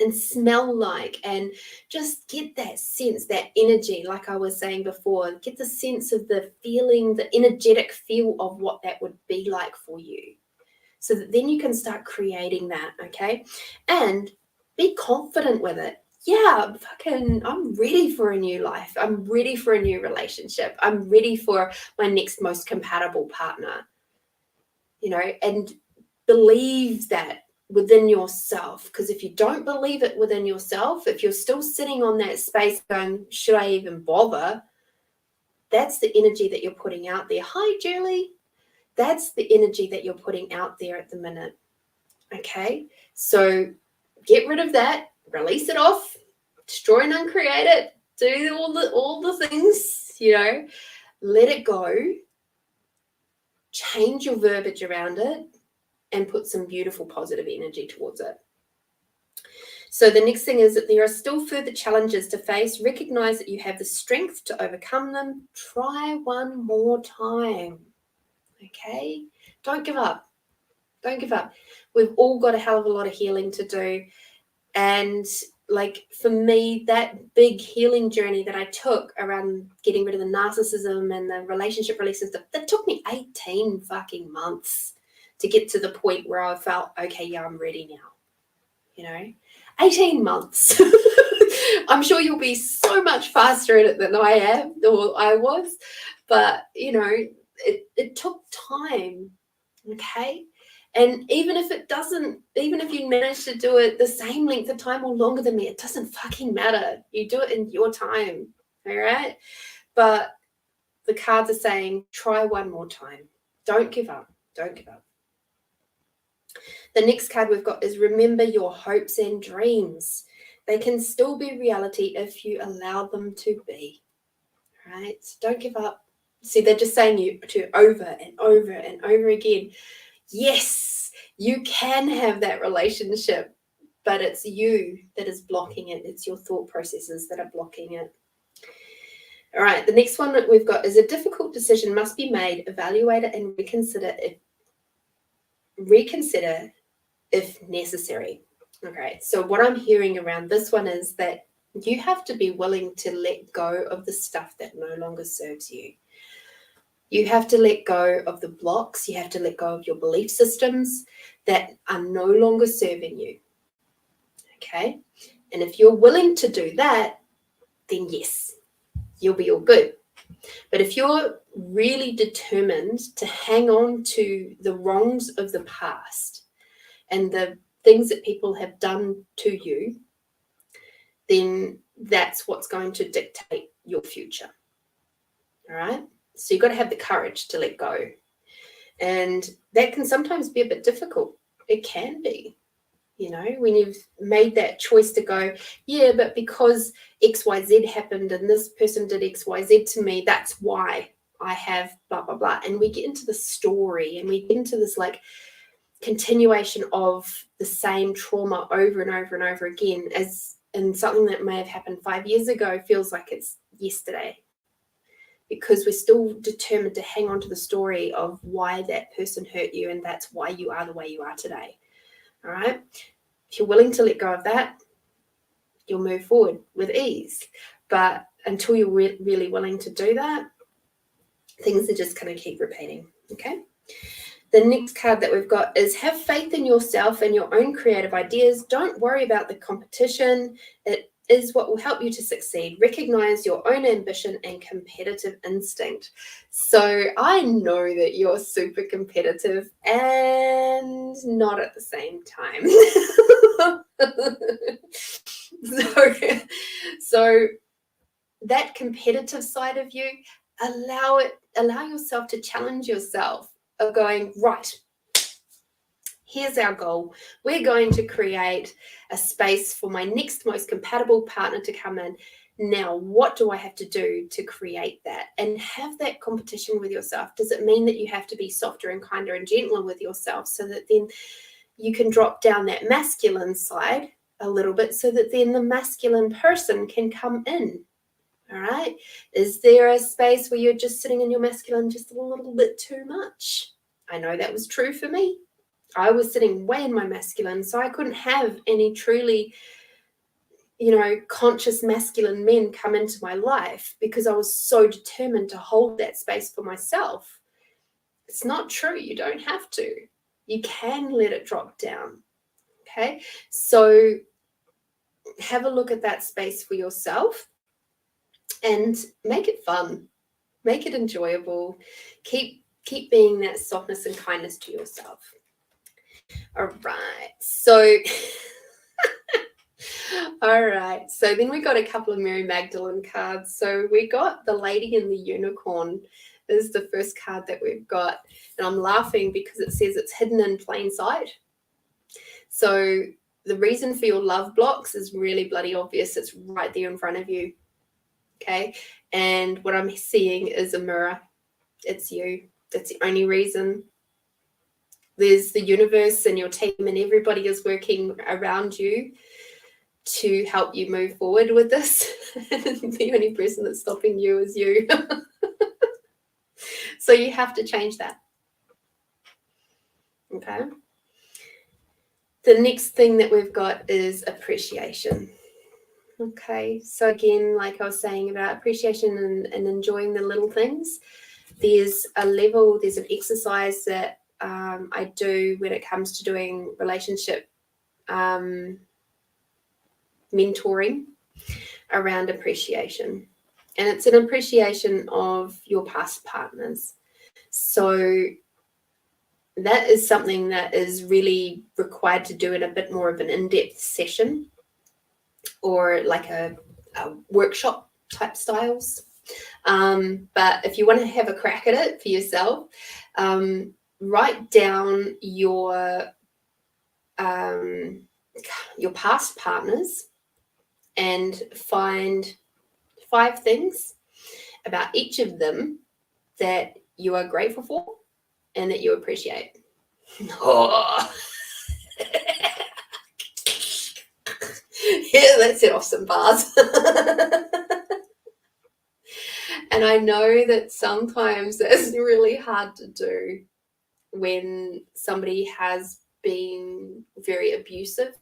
and smell like, and just get that sense, that energy, like I was saying before. Get the sense of the feeling, the energetic feel of what that would be like for you, so that then you can start creating that, okay? And be confident with it. Yeah, I'm ready for a new life. I'm ready for a new relationship. I'm ready for my next most compatible partner, you know, and believe that within yourself. Because if you don't believe it within yourself, if you're still sitting on that space going, should I even bother? That's the energy that you're putting out there. Hi, Julie. That's the energy that you're putting out there at the minute. Okay, so get rid of that, release it off, destroy and uncreate it, do all the things, you know, let it go, change your verbiage around it, and put some beautiful positive energy towards it. So the next thing is that there are still further challenges to face. Recognize that you have the strength to overcome them. Try one more time. Okay? Don't give up. Don't give up. We've all got a hell of a lot of healing to do. And like for me, that big healing journey that I took around getting rid of the narcissism and the relationship release and stuff, that took me 18 fucking months to get to the point where I felt, okay, yeah, I'm ready now. You know, 18 months. I'm sure you'll be so much faster at it than I am, or I was. But, you know, it took time. Okay. And even if you manage to do it the same length of time or longer than me, it doesn't fucking matter. You do it in your time. All right. But the cards are saying, try one more time. Don't give up. Don't give up. The next card we've got is remember your hopes and dreams. They can still be reality if you allow them to be. Right? So don't give up. See, they're just saying you to over and over and over again. Yes, you can have that relationship, but it's you that is blocking it. It's your thought processes that are blocking it. All right, the next one that we've got is a difficult decision must be made. Evaluate it and reconsider reconsider if necessary. Okay, so what I'm hearing around this one is that you have to be willing to let go of the stuff that no longer serves you. You have to let go of the blocks. You have to let go of your belief systems that are no longer serving you. Okay, and if you're willing to do that, then yes, you'll be all good. But if you're really determined to hang on to the wrongs of the past and the things that people have done to you, then that's what's going to dictate your future. All right? So you've got to have the courage to let go. And that can sometimes be a bit difficult. It can be, you know, when you've made that choice to go, yeah, but because XYZ happened and this person did XYZ to me, that's why I have blah, blah, blah. And we get into the story and we get into this like continuation of the same trauma over and over and over again, as in something that may have happened 5 years ago feels like it's yesterday, because we're still determined to hang on to the story of why that person hurt you, and that's why you are the way you are today. All right. If you're willing to let go of that, you'll move forward with ease. But until you're really willing to do that, things are just going to keep repeating. Okay. The next card that we've got is have faith in yourself and your own creative ideas. Don't worry about the competition. It is what will help you to succeed. Recognize your own ambition and competitive instinct. So I know that you're super competitive and not at the same time. So that competitive side of you, allow yourself to challenge yourself of going, right, here's our goal. We're going to create a space for my next most compatible partner to come in. Now, what do I have to do to create that? And have that competition with yourself. Does it mean that you have to be softer and kinder and gentler with yourself so that then you can drop down that masculine side a little bit so that then the masculine person can come in? All right. Is there a space where you're just sitting in your masculine just a little bit too much? I know that was true for me. I was sitting way in my masculine, so I couldn't have any truly, conscious masculine men come into my life because I was so determined to hold that space for myself. It's not true. You don't have to. You can let it drop down. Okay. So have a look at that space for yourself and make it fun. Make it enjoyable. Keep being that softness and kindness to yourself. All right. So then we got a couple of Mary Magdalene cards. So we got the Lady and the Unicorn is the first card that we've got. And I'm laughing because it says it's hidden in plain sight. So the reason for your love blocks is really bloody obvious. It's right there in front of you. Okay. And what I'm seeing is a mirror. It's you. That's the only reason. There's the universe and your team and everybody is working around you to help you move forward with this. The only person that's stopping you is you. So you have to change that. Okay. The next thing that we've got is appreciation. Okay. So again, like I was saying about appreciation and enjoying the little things, there's an exercise that I do when it comes to doing relationship mentoring around appreciation. And it's an appreciation of your past partners. So that is something that is really required to do in a bit more of an in-depth session or like a workshop type styles. But if you want to have a crack at it for yourself, write down your past partners and find 5 things about each of them that you are grateful for and that you appreciate. Oh. Yeah, let's set off some bars. And I know that sometimes that's really hard to do when somebody has been very abusive.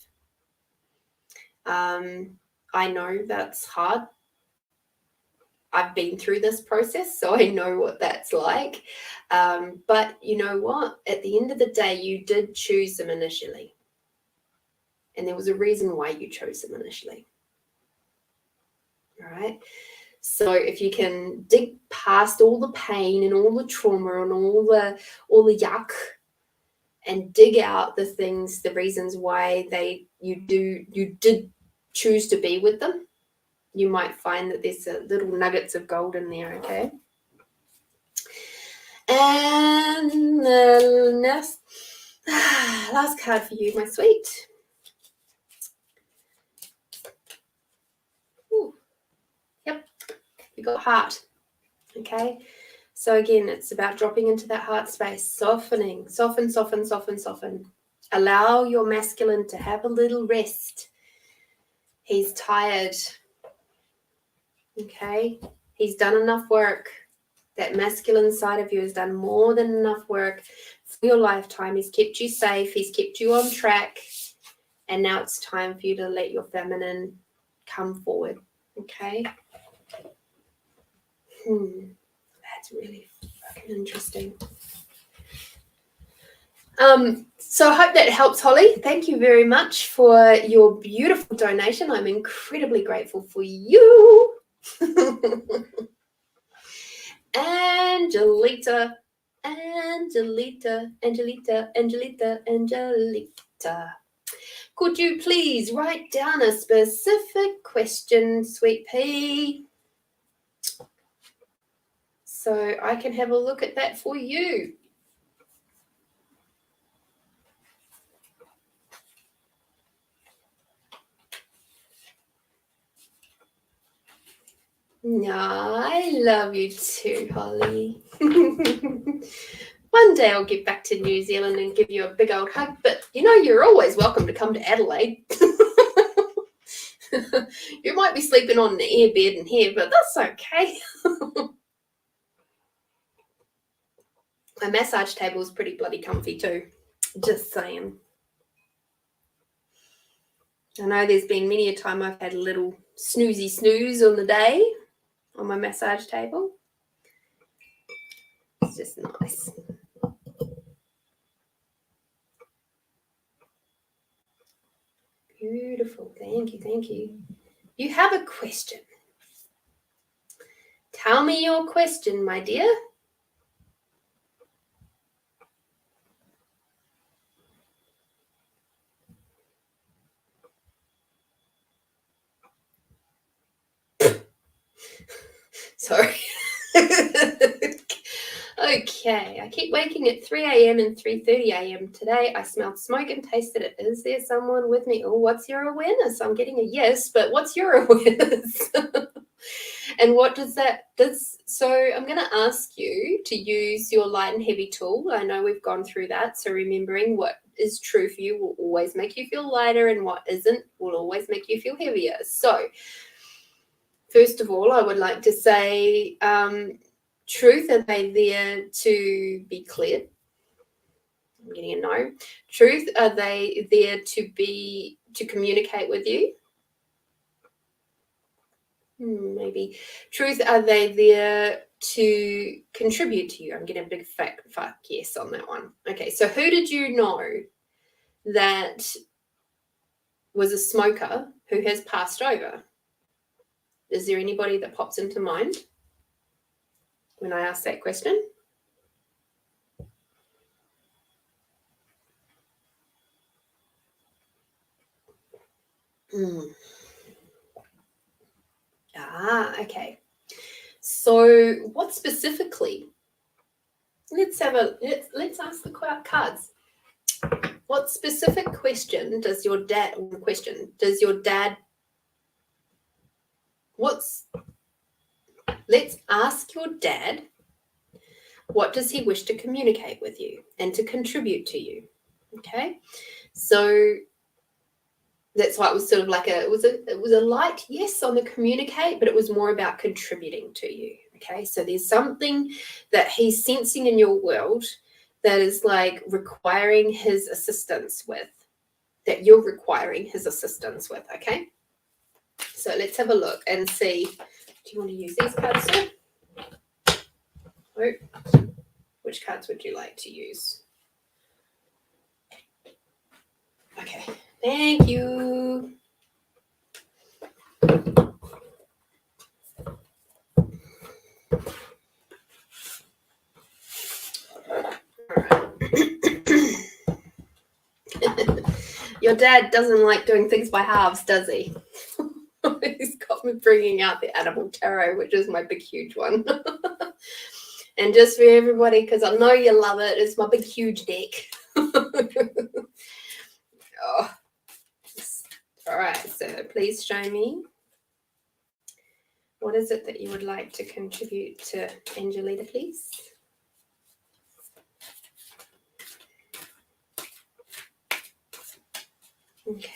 I know that's hard. I've been through this process, so I know what that's like. But you know what? At the end of the day, you did choose them initially. And there was a reason why you chose them initially. All right? So if you can dig past all the pain and all the trauma and all the yuck, and dig out the things, the reasons why you did choose to be with them, you might find that there's a little nuggets of gold in there, okay? And the last card for you, my sweet. Ooh. Yep, you got heart, okay? So again, it's about dropping into that heart space, softening, soften. Allow your masculine to have a little rest. He's tired. Okay, he's done enough work. That masculine side of you has done more than enough work for your lifetime. He's kept you safe. He's kept you on track. And now it's time for you to let your feminine come forward. Okay. That's really fucking interesting. So I hope that helps, Holly. Thank you very much for your beautiful donation. I'm incredibly grateful for you. Angelita. Could you please write down a specific question, sweet pea, so I can have a look at that for you? No, I love you too, Holly. One day I'll get back to New Zealand and give you a big old hug, but you know you're always welcome to come to Adelaide. You might be sleeping on the airbed in here, but that's okay. My massage table is pretty bloody comfy too. Just saying. I know there's been many a time I've had a little snooze on the day on my massage table. It's just nice. Beautiful. Thank you. You have a question. Tell me your question, my dear. Sorry. Okay, I keep waking at 3 a.m. and 3:30 a.m. Today. I smelled smoke and tasted it. Is there someone with me? Oh, what's your awareness? I'm getting a yes, but what's your awareness? And what does that so I'm going to ask you to use your light and heavy tool. I know we've gone through that, so remembering what is true for you will always make you feel lighter, and what isn't will always make you feel heavier. So first of all, I would like to say, truth, are they there to be cleared? I'm getting a no. Truth, are they there to communicate with you? Maybe. Truth, are they there to contribute to you? I'm getting a big fuck yes on that one. Okay, so who did you know that was a smoker who has passed over? Is there anybody that pops into mind when I ask that question? Okay. So what specifically? Let's ask the cards. What specific question does your dad let's ask your dad, what does he wish to communicate with you and to contribute to you? Okay. So that's why it was sort of like it was a light yes on the communicate, but it was more about contributing to you. Okay, so there's something that he's sensing in your world that is like requiring his assistance with, that you're requiring his assistance with, okay? So let's have a look and see. Do you want to use these cards, sir? Or which cards would you like to use? Okay, thank you. Your dad doesn't like doing things by halves, does he? He's got me bringing out the Animal Tarot, which is my big, huge one. And just for everybody, because I know you love it, it's my big, huge deck. Oh. All right, so please show me. What is it that you would like to contribute to Angelita, please? Okay.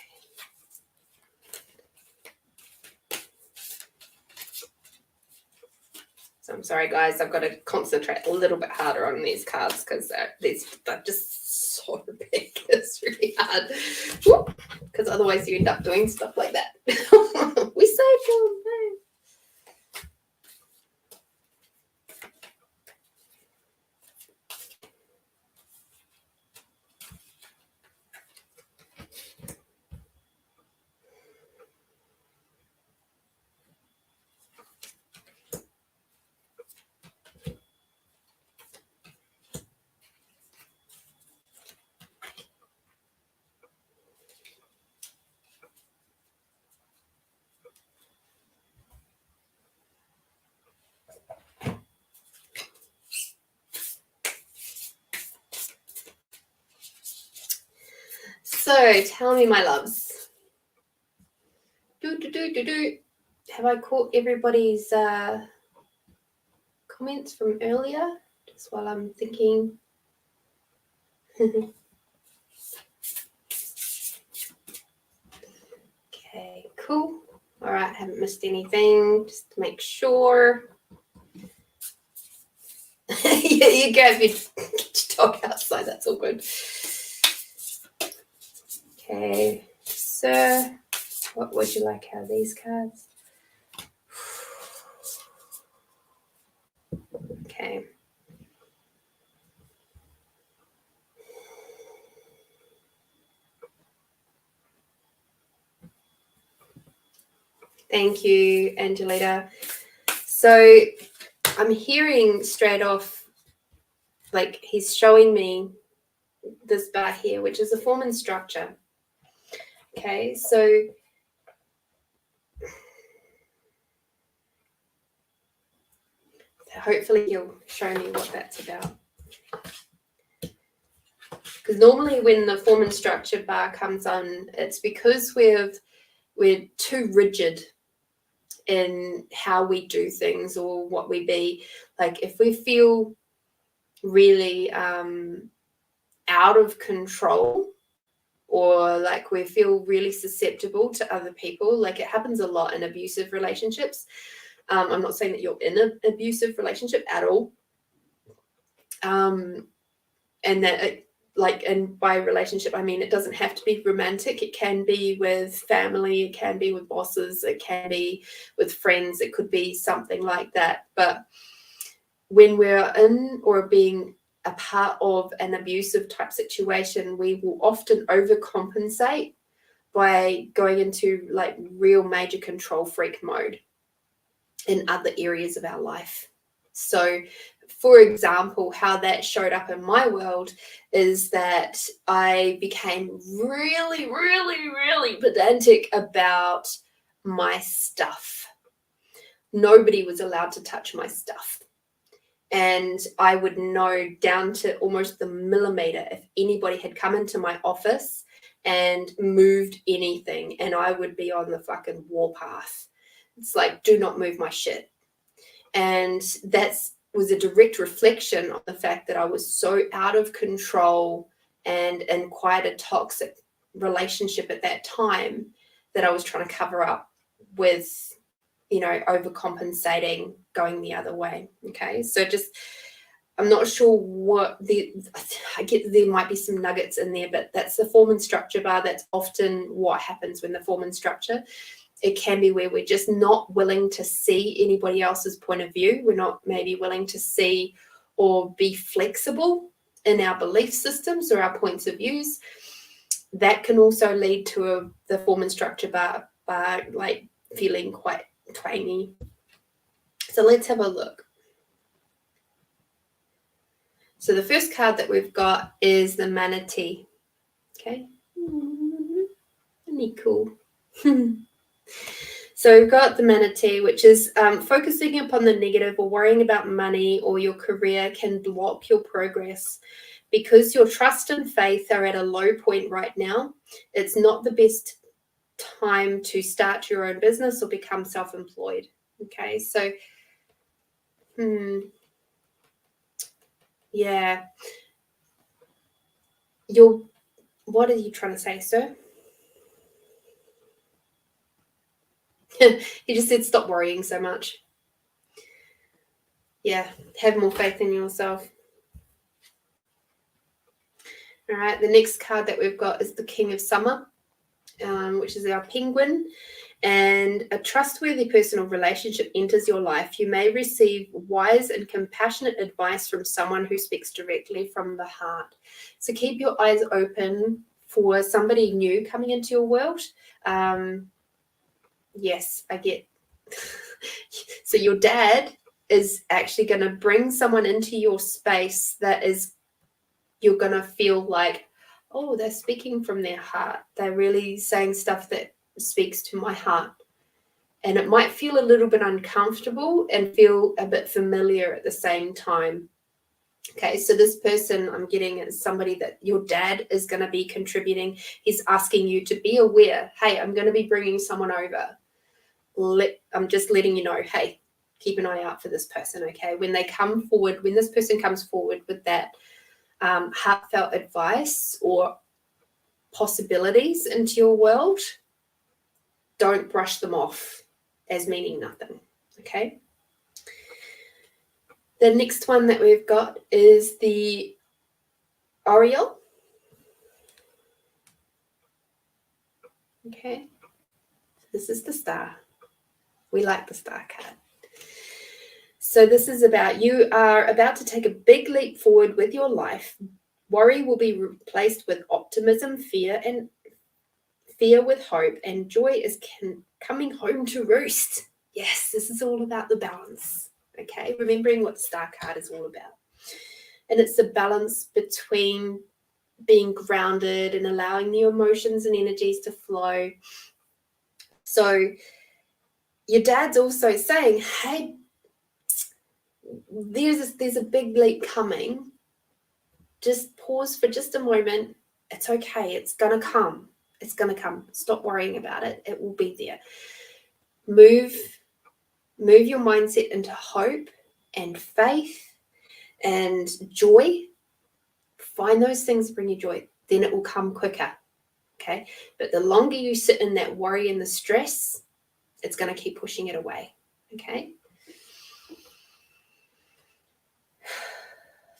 So I'm sorry, guys. I've got to concentrate a little bit harder on these cards because they're just so big. It's really hard. Because otherwise you end up doing stuff like that. We saved them. So tell me, my loves. Have I caught everybody's comments from earlier? Just while I'm thinking. Okay, cool. All right, haven't missed anything. Just to make sure. Yeah, you go. Get your dog outside. That's all good. Okay, sir, what would you like out of these cards? Okay. Thank you, Angelita. So I'm hearing straight off, like he's showing me this bar here, which is a form and structure. Okay, so hopefully you'll show me what that's about. Because normally when the form and structure bar comes on, it's because we're too rigid in how we do things or what we be. Like if we feel really out of control, or like we feel really susceptible to other people, like it happens a lot in abusive relationships. I'm not saying that you're in an abusive relationship at all. And that it, like, and by relationship, I mean, it doesn't have to be romantic. It can be with family, it can be with bosses, it can be with friends, it could be something like that. But when we're in or being a part of an abusive type situation, we will often overcompensate by going into like real major control freak mode in other areas of our life. So for example, how that showed up in my world is that I became really, really, really pedantic about my stuff. Nobody was allowed to touch my stuff. And I would know down to almost the millimeter if anybody had come into my office and moved anything, and I would be on the fucking warpath. It's like, do not move my shit. And that was a direct reflection of the fact that I was so out of control and in quite a toxic relationship at that time that I was trying to cover up with, you know, overcompensating, going the other way. Okay, so just I'm not sure what I get there might be some nuggets in there, but that's the form and structure bar. That's often what happens when the form and structure. It can be where we're just not willing to see anybody else's point of view. We're not maybe willing to see or be flexible in our belief systems or our points of views. That can also lead to the form and structure bar like feeling quite twangy. So let's have a look. So the first card that we've got is the manatee. Okay. Isn't he cool? So we've got the manatee, which is focusing upon the negative or worrying about money or your career can block your progress because your trust and faith are at a low point right now. It's not the best time to start your own business or become self-employed. Okay, so yeah. What are you trying to say, sir? He just said stop worrying so much. Yeah, have more faith in yourself. All right, the next card that we've got is the King of Summer, which is our penguin. And a trustworthy personal relationship enters your life. You may receive wise and compassionate advice from someone who speaks directly from the heart. So keep your eyes open for somebody new coming into your world. Yes, I get. So your dad is actually going to bring someone into your space that is, you're going to feel like, oh, they're speaking from their heart. They're really saying stuff that speaks to my heart. And it might feel a little bit uncomfortable and feel a bit familiar at the same time. Okay, so this person I'm getting is somebody that your dad is going to be contributing. He's asking you to be aware. Hey, I'm going to be bringing someone over. I'm just letting you know, hey, keep an eye out for this person, okay? When they come forward, when this person comes forward with that heartfelt advice or possibilities into your world, don't brush them off as meaning nothing, okay? The next one that we've got is the Oriole. Okay, this is the star. We like the star card. So this is about you are about to take a big leap forward with your life. Worry will be replaced with optimism, fear with hope, and joy is coming home to roost. Yes, this is all about the balance. Okay, remembering what the star card is all about. And it's the balance between being grounded and allowing the emotions and energies to flow. So your dad's also saying, hey, there's a big leap coming. Just pause for just a moment. It's okay. It's going to come. It's going to come. Stop worrying about it. It will be there. Move your mindset into hope and faith and joy. Find those things that bring you joy. Then it will come quicker. Okay. But the longer you sit in that worry and the stress, it's going to keep pushing it away. Okay.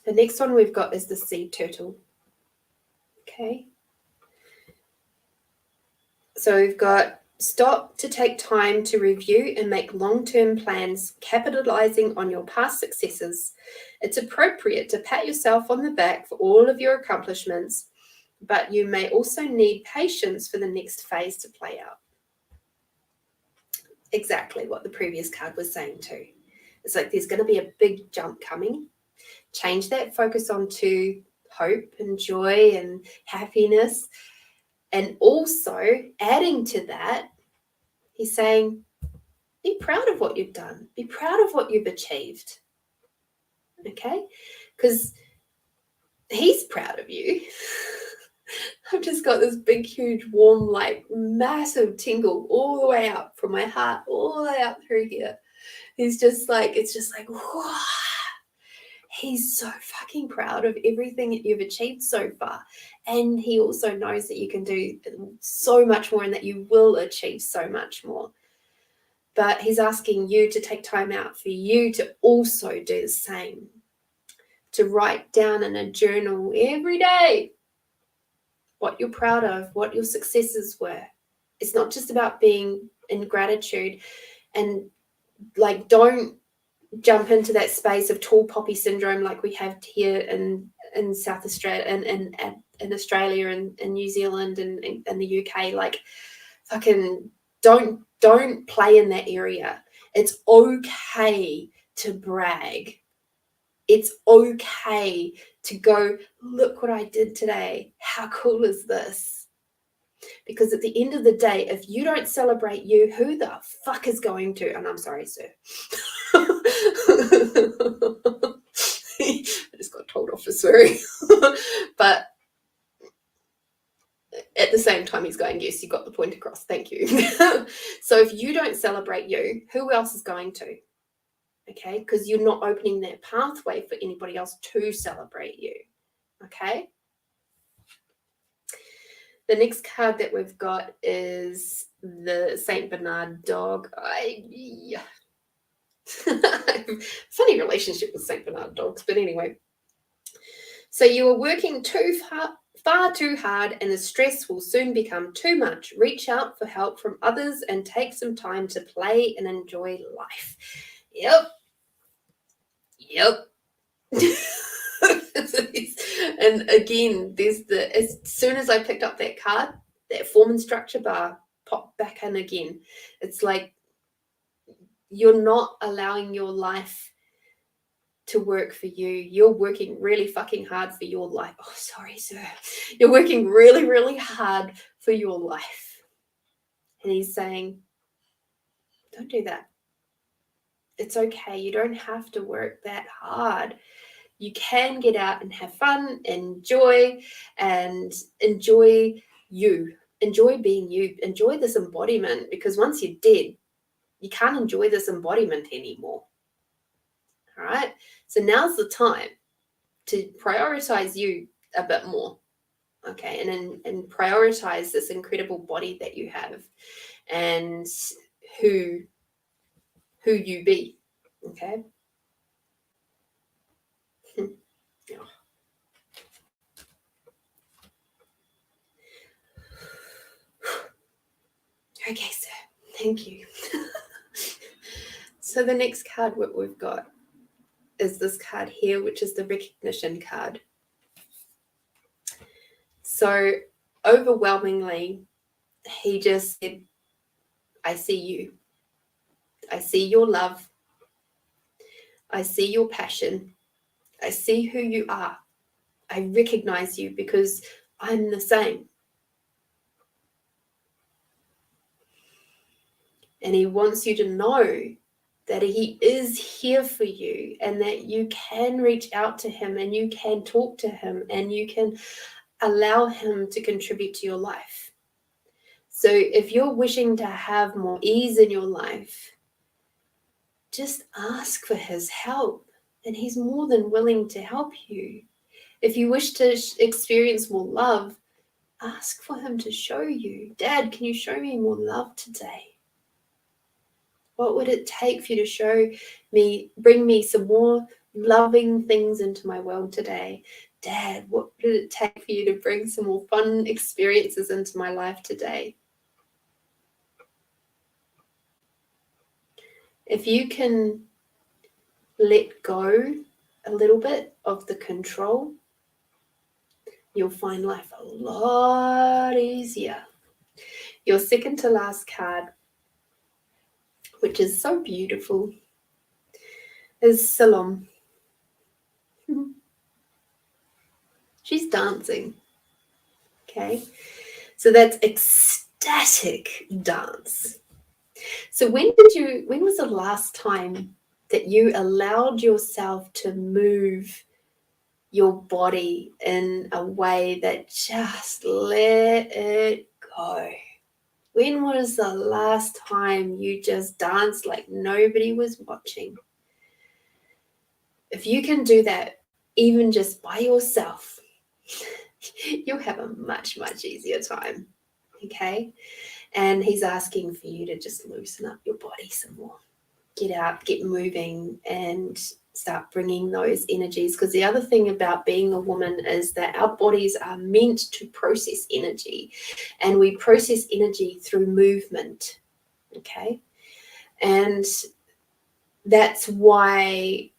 The next one we've got is the sea turtle. Okay. So we've got stop to take time to review and make long-term plans, capitalizing on your past successes. It's appropriate to pat yourself on the back for all of your accomplishments, but you may also need patience for the next phase to play out. Exactly what the previous card was saying too. It's like there's going to be a big jump coming. Change that focus onto hope and joy and happiness. And also adding to that, he's saying, be proud of what you've done. Be proud of what you've achieved. Okay? Because he's proud of you. I've just got this big, huge, warm, like massive tingle all the way up from my heart, all the way up through here. He's just like, it's just like, whoa. He's so fucking proud of everything that you've achieved so far. And he also knows that you can do so much more and that you will achieve so much more. But he's asking you to take time out for you to also do the same, to write down in a journal every day what you're proud of, what your successes were. It's not just about being in gratitude, and like, don't jump into that space of tall poppy syndrome like we have here in South Australia and in Australia and in New Zealand and in the UK. Like, fucking don't play in that area. It's okay to brag. It's okay to go, look what I did today. How cool is this? Because at the end of the day, if you don't celebrate you, who the fuck is going to? And I'm sorry, sir. I just got told off for swearing. But at the same time, he's going, yes, you got the point across. Thank you. So if you don't celebrate you, who else is going to? Okay, because you're not opening that pathway for anybody else to celebrate you. Okay. The next card that we've got is the Saint Bernard dog. Funny relationship with Saint Bernard dogs, but anyway. So you are working far too hard, and the stress will soon become too much. Reach out for help from others and take some time to play and enjoy life. Yep. And again, as soon as I picked up that card, that form and structure bar popped back in again. It's like you're not allowing your life to work for you. You're working really fucking hard for your life. Oh, sorry, sir. You're working really, really hard for your life. And he's saying, don't do that. It's okay. You don't have to work that hard. You can get out and have fun, enjoy you. Enjoy being you. Enjoy this embodiment, because once you're dead, you can't enjoy this embodiment anymore. All right? So now's the time to prioritize you a bit more. Okay? And prioritize this incredible body that you have and who you be. Okay? Okay, sir. Thank you. So the next card what we've got is this card here, which is the recognition card. So overwhelmingly, he just said, I see you. I see your love. I see your passion. I see who you are. I recognize you because I'm the same. And he wants you to know that he is here for you and that you can reach out to him and you can talk to him and you can allow him to contribute to your life. So if you're wishing to have more ease in your life, just ask for his help and he's more than willing to help you. If you wish to experience more love, ask for him to show you. Dad, can you show me more love today? What would it take for you to show me, bring me some more loving things into my world today? Dad, what would it take for you to bring some more fun experiences into my life today? If you can let go a little bit of the control, you'll find life a lot easier. Your second to last card, which is so beautiful, is Salome. She's dancing. Okay, so that's ecstatic dance. So when was the last time that you allowed yourself to move your body in a way that just let it go? When was the last time you just danced like nobody was watching? If you can do that, even just by yourself, you'll have a much, much easier time. Okay? And he's asking for you to just loosen up your body some more. Get out, get moving, and start bringing those energies. Because the other thing about being a woman is that our bodies are meant to process energy, and we process energy through movement. Okay. And that's why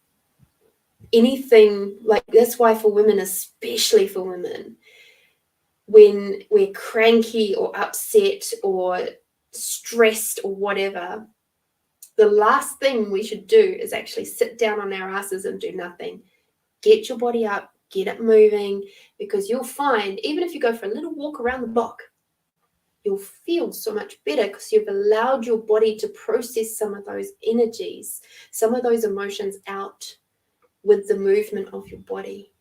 that's why for women, especially for women, when we're cranky or upset or stressed or whatever, the last thing we should do is actually sit down on our asses and do nothing. Get your body up, get it moving, because you'll find, even if you go for a little walk around the block, you'll feel so much better because you've allowed your body to process some of those energies, some of those emotions out with the movement of your body.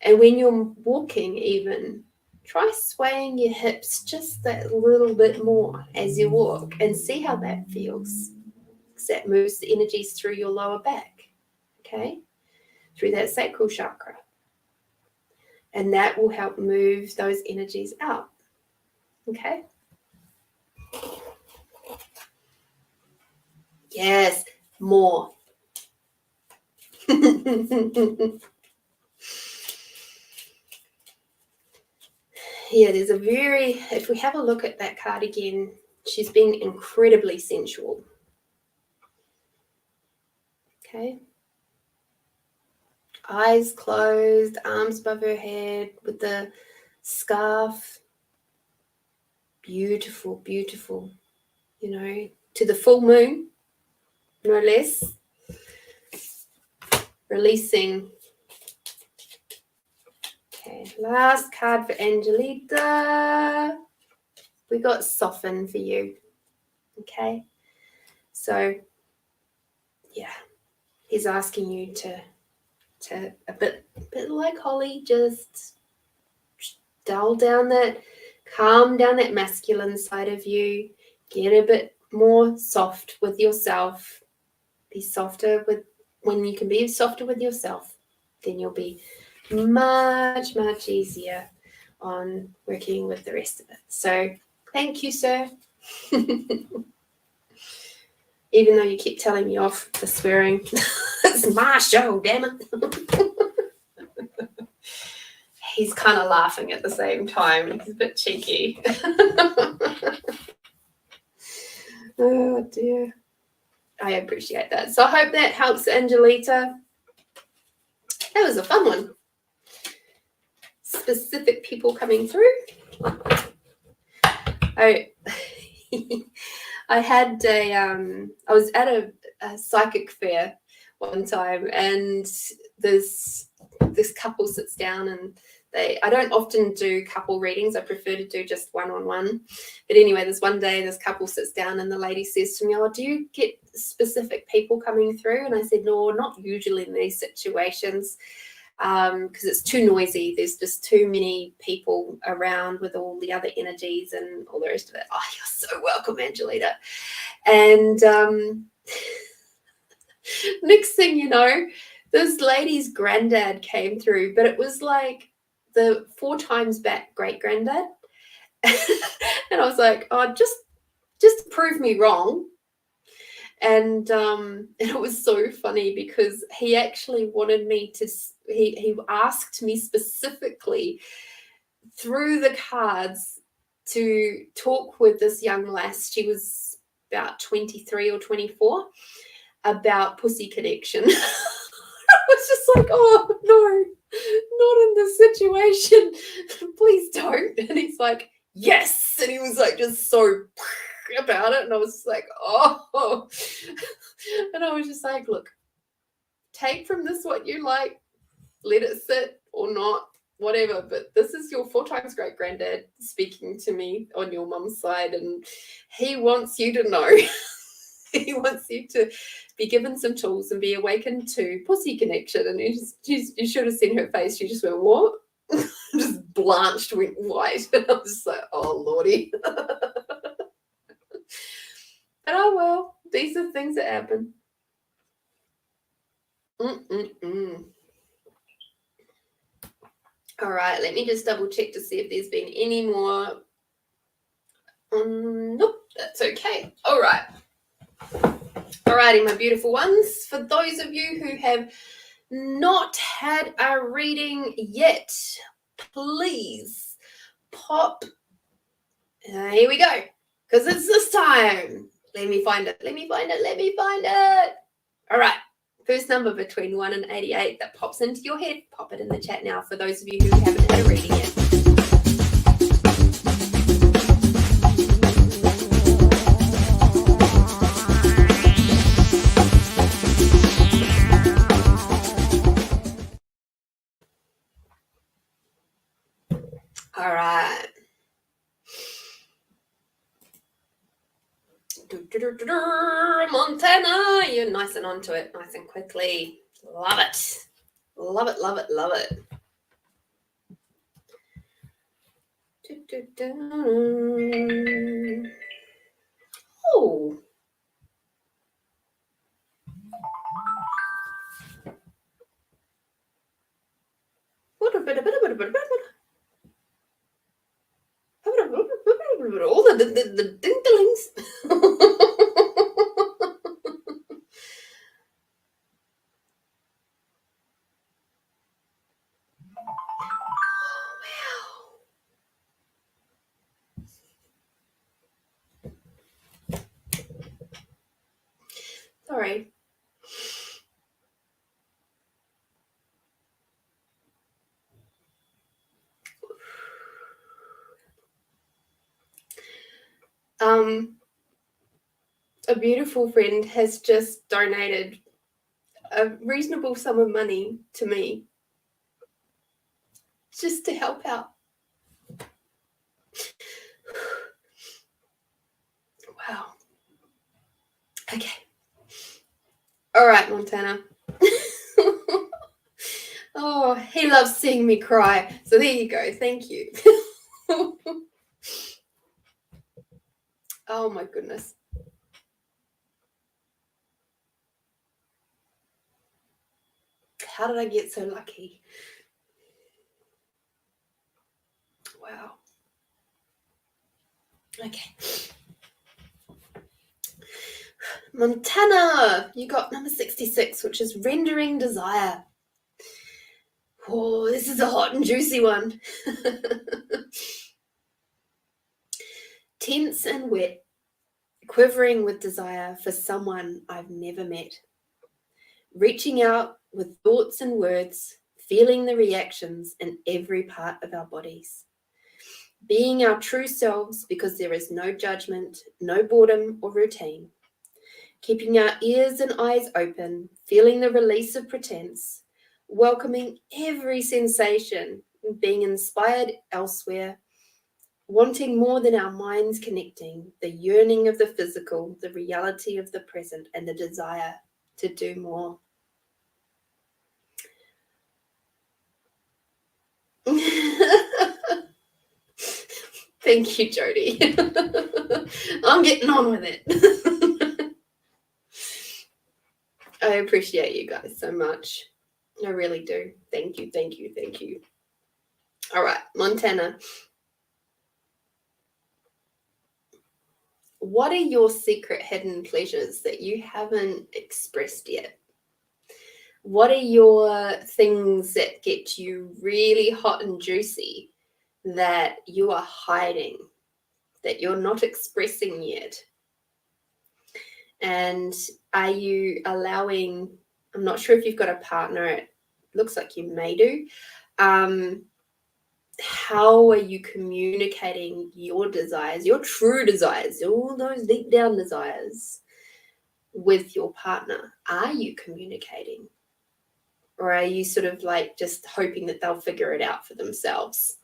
And when you're walking, even try swaying your hips just that little bit more as you walk and see how that feels. Because that moves the energies through your lower back, okay, through that sacral chakra. And that will help move those energies out, okay? Yes, more. Yeah, if we have a look at that card again, she's being incredibly sensual. Okay. Eyes closed, arms above her head with the scarf. Beautiful, beautiful. You know, to the full moon, no less. Releasing. Okay, last card for Angelita. We got soften for you. Okay, so yeah, he's asking you to a bit like Holly, just calm down that masculine side of you. Get a bit more soft with yourself. Be softer when you can be softer with yourself, then you'll be much, much easier on working with the rest of it. So thank you, sir. Even though you keep telling me off for swearing. It's my show, damn it. He's kind of laughing at the same time. He's a bit cheeky. Oh, dear. I appreciate that. So I hope that helps, Angelita. That was a fun one. Specific people coming through. I had I was at a psychic fair one time, and this couple sits down, and I don't often do couple readings. I prefer to do just one-on-one. But anyway, this one day, this couple sits down, and the lady says to me, "Oh, do you get specific people coming through?" And I said, "No, not usually in these situations, because it's too noisy. There's just too many people around with all the other energies and all the rest of it." Oh, you're so welcome, Angelita. And next thing you know, this lady's granddad came through, but it was like the 4 times back great granddad. And I was like, "Oh, just prove me wrong." And it was so funny because he actually wanted me to, he asked me specifically through the cards to talk with this young lass. She was about 23 or 24, about pussy connection. I was just like, "Oh, no, not in this situation. Please don't." And he's like, "Yes." And he was like just so about it. And I was like, "Oh." And I was just like, "Look, take from this what you like, let it sit or not, whatever. But this is your 4 times great granddad speaking to me on your mum's side. And he wants you to know." He wants you to be given some tools and be awakened to pussy connection. And you should have seen her face. She just went, "What?" Just blanched, went white. And I was just like, "Oh, Lordy." But oh, well, these are things that happen. All right, let me just double check to see if there's been any more. Nope, that's okay. All right. Alrighty, my beautiful ones. For those of you who have not had a reading yet, please pop. Here we go, because it's this time. Let me find it. Let me find it. Let me find it. All right. First number between 1 and 88 that pops into your head, pop it in the chat now for those of you who haven't had a reading yet. All right. Montana, you're nice and onto it, nice and quickly. Love it. Love it, love it, love it. Oh. All the dinklings. Sorry. A beautiful friend has just donated a reasonable sum of money to me just to help out. Wow. Okay. All right, Montana. Oh, he loves seeing me cry. So there you go. Thank you. Oh my goodness. How did I get so lucky? Wow. Okay. Montana, you got number 66, which is rendering desire. Oh, this is a hot and juicy one. Tense and wet, quivering with desire for someone I've never met. Reaching out with thoughts and words, feeling the reactions in every part of our bodies. Being our true selves because there is no judgment, no boredom or routine. Keeping our ears and eyes open, feeling the release of pretense, welcoming every sensation, being inspired elsewhere, wanting more than our minds connecting, the yearning of the physical, the reality of the present, and the desire to do more. Thank you, Jody. I'm getting on with it. I appreciate you guys so much. I really do. Thank you, thank you, thank you. All right, Montana. What are your secret hidden pleasures that you haven't expressed yet? What are your things that get you really hot and juicy that you are hiding, that you're not expressing yet? And are you allowing, I'm not sure if you've got a partner, it looks like you may do. How are you communicating your desires, your true desires, all those deep down desires with your partner? Are you communicating? Or are you sort of like just hoping that they'll figure it out for themselves?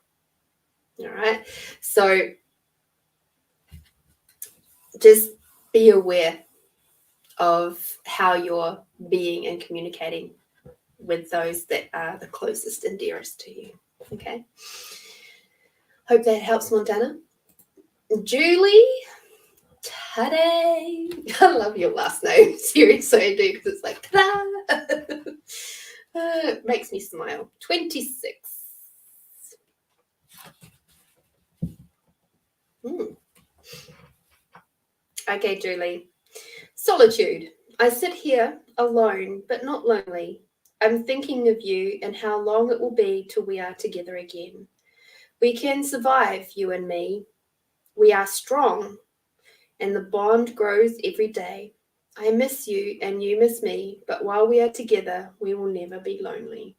All right. So just be aware of how you're being and communicating with those that are the closest and dearest to you. Okay. Hope that helps, Montana. Julie, today. I love your last name. Seriously, I do, because it's like, ta-da! It makes me smile. 26. Okay, Julie. Solitude. I sit here alone, but not lonely. I'm thinking of you and how long it will be till we are together again. We can survive, you and me. We are strong, and the bond grows every day. I miss you and you miss me, but while we are together, we will never be lonely.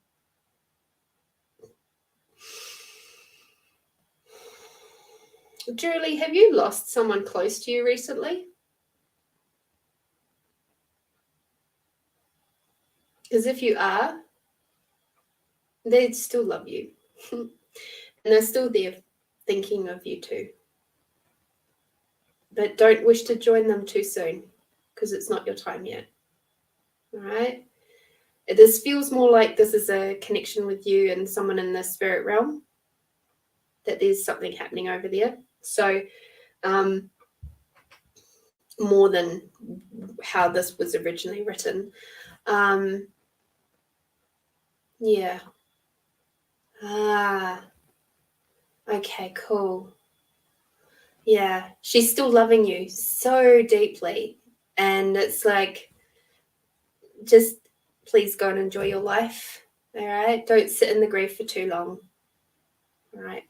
Julie, have you lost someone close to you recently? Because if you are, they'd still love you. And they're still there thinking of you too. But don't wish to join them too soon, because it's not your time yet. All right? This feels more like this is a connection with you and someone in the spirit realm, that there's something happening over there. So more than how this was originally written. Yeah. Okay, cool. Yeah, she's still loving you so deeply. And it's like, just please go and enjoy your life. All right. Don't sit in the grief for too long. All right.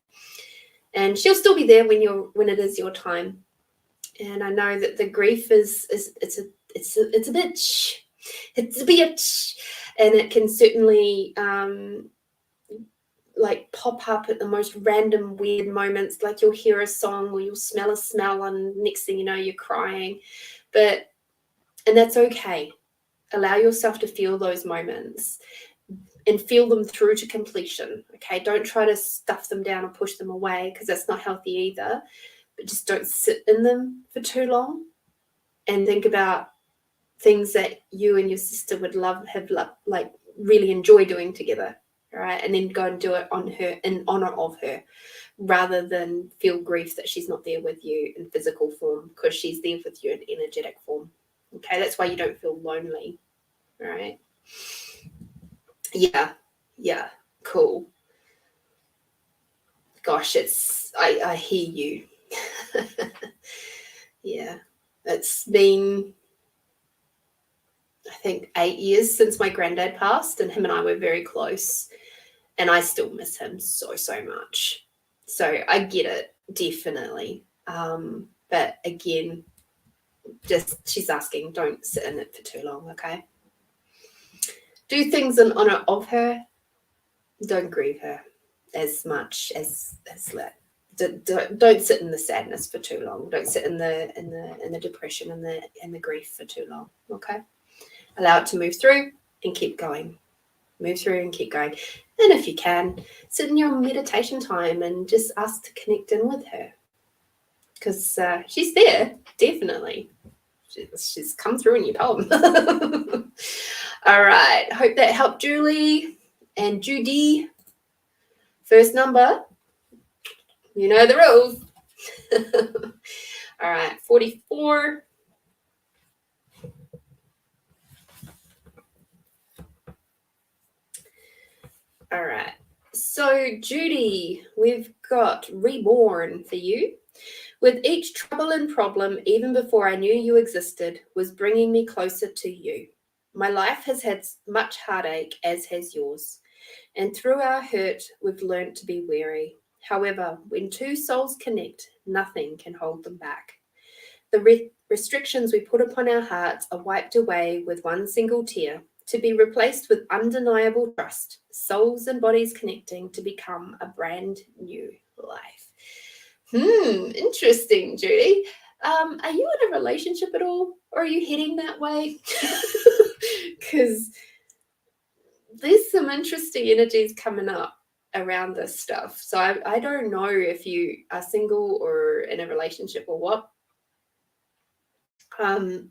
And she'll still be there when it is your time. And I know that the grief is it's a bitch. It's a bitch. And it can certainly like pop up at the most random weird moments, like you'll hear a song or you'll smell a smell and next thing you know you're crying. And that's okay. Allow yourself to feel those moments and feel them through to completion. Okay, don't try to stuff them down or push them away, because that's not healthy either. But just don't sit in them for too long, and think about things that you and your sister would like really enjoy doing together. All right, and then go and do it on her, in honor of her, rather than feel grief that she's not there with you in physical form, because she's there with you in energetic form. Okay, that's why you don't feel lonely. All right. Yeah, cool. Gosh, I hear you. Yeah, it's been, I think, 8 years since my granddad passed, and him and I were very close, and I still miss him so much. So I get it, definitely. But again, just, she's asking, don't sit in it for too long, okay? Do things in honor of her. Don't grieve her as much as that. Don't sit in the sadness for too long. Don't sit in the depression and the grief for too long. Okay, allow it to move through and keep going. Move through and keep going. And if you can, sit in your meditation time and just ask to connect in with her, because she's there, definitely. She's come through in your poem. All right, hope that helped, Julie and Judy. First number, you know the rules. All right, 44. All right, so Judy, we've got reborn for you. With each trouble and problem, even before I knew you existed, was bringing me closer to you. My life has had much heartache, as has yours. And through our hurt, we've learnt to be wary. However, when two souls connect, nothing can hold them back. The restrictions we put upon our hearts are wiped away with one single tear, to be replaced with undeniable trust, souls and bodies connecting to become a brand new life. Interesting, Judy. Are you in a relationship at all, or are you heading that way? Because there's some interesting energies coming up around this stuff. So I don't know if you are single or in a relationship or what. And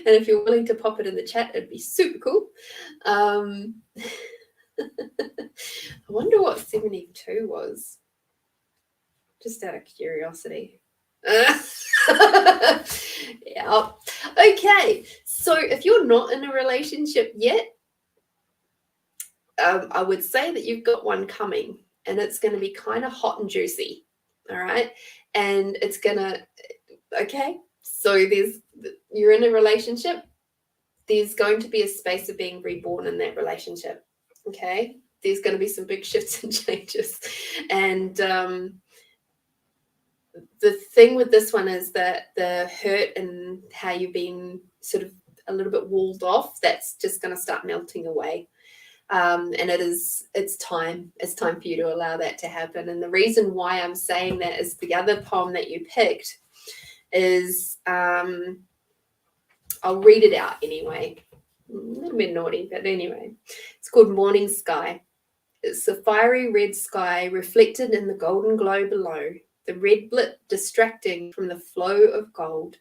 if you're willing to pop it in the chat, it'd be super cool. I wonder what 72 was. Just out of curiosity. Yeah. Okay. So if you're not in a relationship yet, I would say that you've got one coming, and it's going to be kind of hot and juicy. All right. And it's going to, okay. So you're in a relationship. There's going to be a space of being reborn in that relationship. Okay, there's going to be some big shifts and changes, and the thing with this one is that the hurt and how you've been sort of a little bit walled off, that's just going to start melting away. And it's time for you to allow that to happen. And the reason why I'm saying that is the other poem that you picked is, I'll read it out anyway. A little bit naughty, but anyway. It's called Morning Sky. It's a fiery red sky reflected in the golden glow below, the red blip distracting from the flow of gold,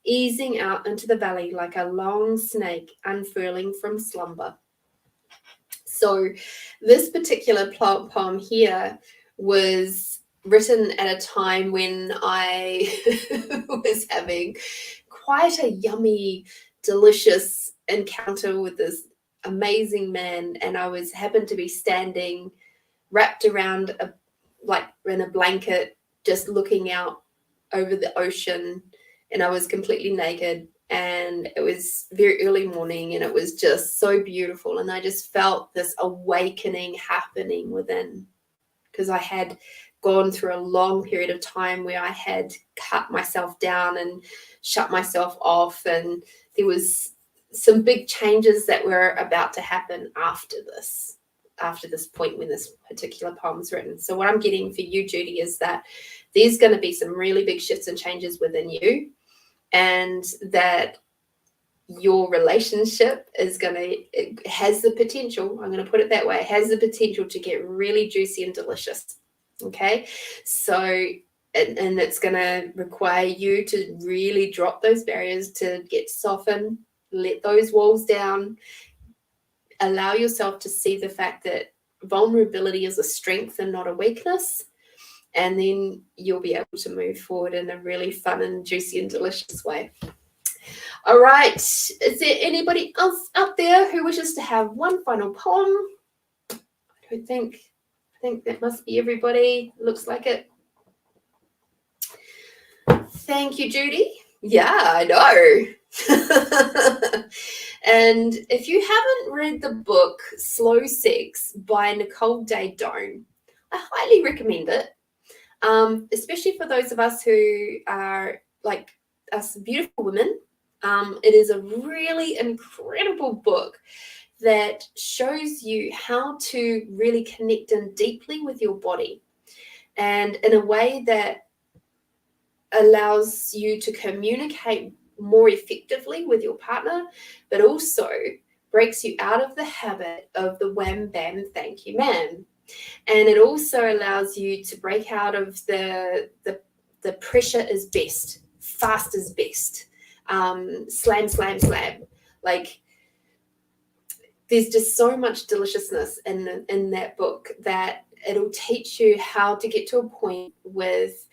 easing out into the valley like a long snake unfurling from slumber. So this particular poem here was written at a time when I was having quite a yummy, delicious encounter with this amazing man, and I happened to be standing wrapped around in a blanket, just looking out over the ocean, and I was completely naked. And it was very early morning, and it was just so beautiful. And I just felt this awakening happening within, because I had gone through a long period of time where I had cut myself down and shut myself off. And there was some big changes that were about to happen after this point when this particular poem's written. So what I'm getting for you, Judy, is that there's going to be some really big shifts and changes within you. And that your relationship it has the potential, I'm going to put it that way, has the potential to get really juicy and delicious. Okay. So, and it's going to require you to really drop those barriers, to get softened, let those walls down, allow yourself to see the fact that vulnerability is a strength and not a weakness. And then you'll be able to move forward in a really fun and juicy and delicious way. All right. Is there anybody else out there who wishes to have one final poem? I think that must be everybody. Looks like it. Thank you, Judy. Yeah, I know. And if you haven't read the book Slow Sex by Nicole Day-Doan, I highly recommend it. Especially for those of us who are like us beautiful women. It is a really incredible book that shows you how to really connect in deeply with your body, and in a way that allows you to communicate more effectively with your partner, but also breaks you out of the habit of the wham, bam, thank you, ma'am. And it also allows you to break out of the pressure is best, fast is best, slam, slam, slam. Like, there's just so much deliciousness in that book that it'll teach you how to get to a point with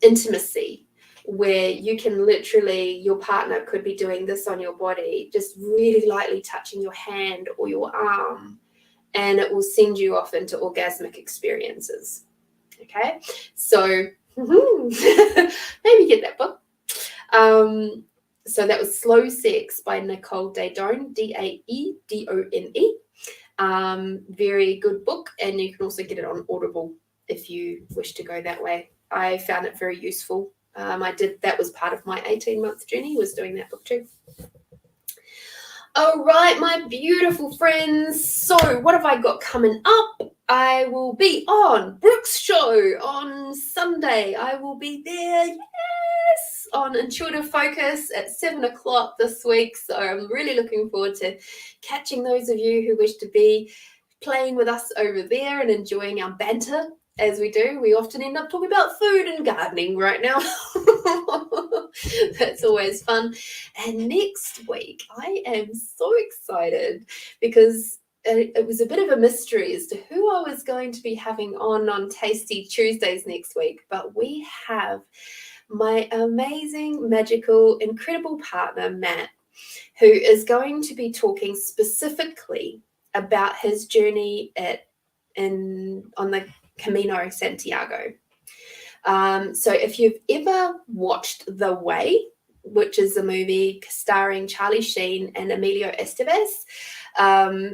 intimacy, where you can literally, your partner could be doing this on your body, just really lightly touching your hand or your arm, and it will send you off into orgasmic experiences. Okay, so maybe get that book. So that was Slow Sex by Nicole Day-Doan, Daedone. Very good book, and you can also get it on Audible if you wish to go that way. I found it very useful. That was part of my 18-month journey, was doing that book too. All right, my beautiful friends. So what have I got coming up? I will be on Brooke's show on Sunday. I will be there, yes, on Intuitive Focus at 7 o'clock this week. So I'm really looking forward to catching those of you who wish to be playing with us over there and enjoying our banter. As we do, we often end up talking about food and gardening right now. That's always fun. And next week, I am so excited because it was a bit of a mystery as to who I was going to be having on Tasty Tuesdays next week. But we have my amazing, magical, incredible partner, Matt, who is going to be talking specifically about his journey on the Camino Santiago. So if you've ever watched The Way, which is a movie starring Charlie Sheen and Emilio Estevez,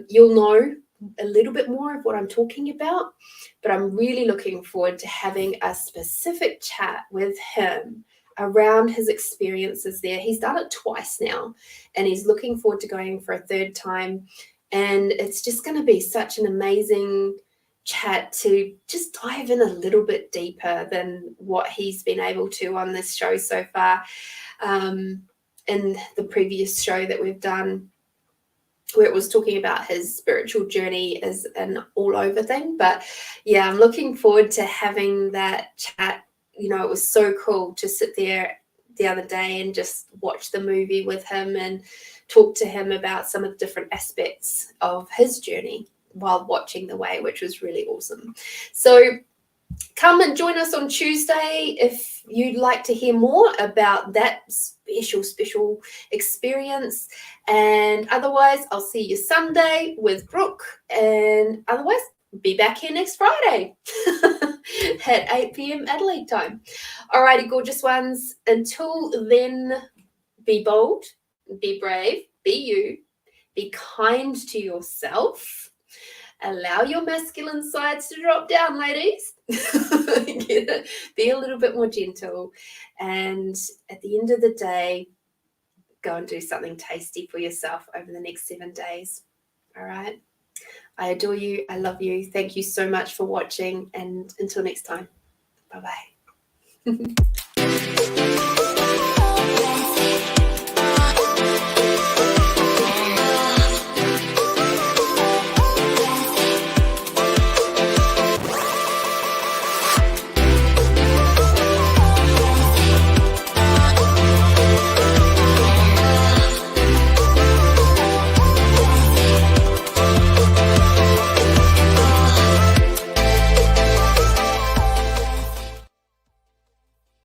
you'll know a little bit more of what I'm talking about, but I'm really looking forward to having a specific chat with him around his experiences there. He's done it twice now, and he's looking forward to going for a third time. And it's just going to be such an amazing chat to just dive in a little bit deeper than what he's been able to on this show so far. In the previous show that we've done, where it was talking about his spiritual journey as an all over thing. But yeah, I'm looking forward to having that chat. You know, it was so cool to sit there the other day and just watch the movie with him and talk to him about some of the different aspects of his journey while watching The Way, which was really awesome. So come and join us on Tuesday if you'd like to hear more about that special experience. And otherwise, I'll see you Sunday with Brooke. And otherwise, be back here next Friday at 8 p.m. Adelaide time. Alrighty, gorgeous ones. Until then, be bold, be brave, be you, be kind to yourself. Allow your masculine sides to drop down, ladies. Be a little bit more gentle. And at the end of the day, go and do something tasty for yourself over the next 7 days. All right? I adore you. I love you. Thank you so much for watching. And until next time, bye-bye.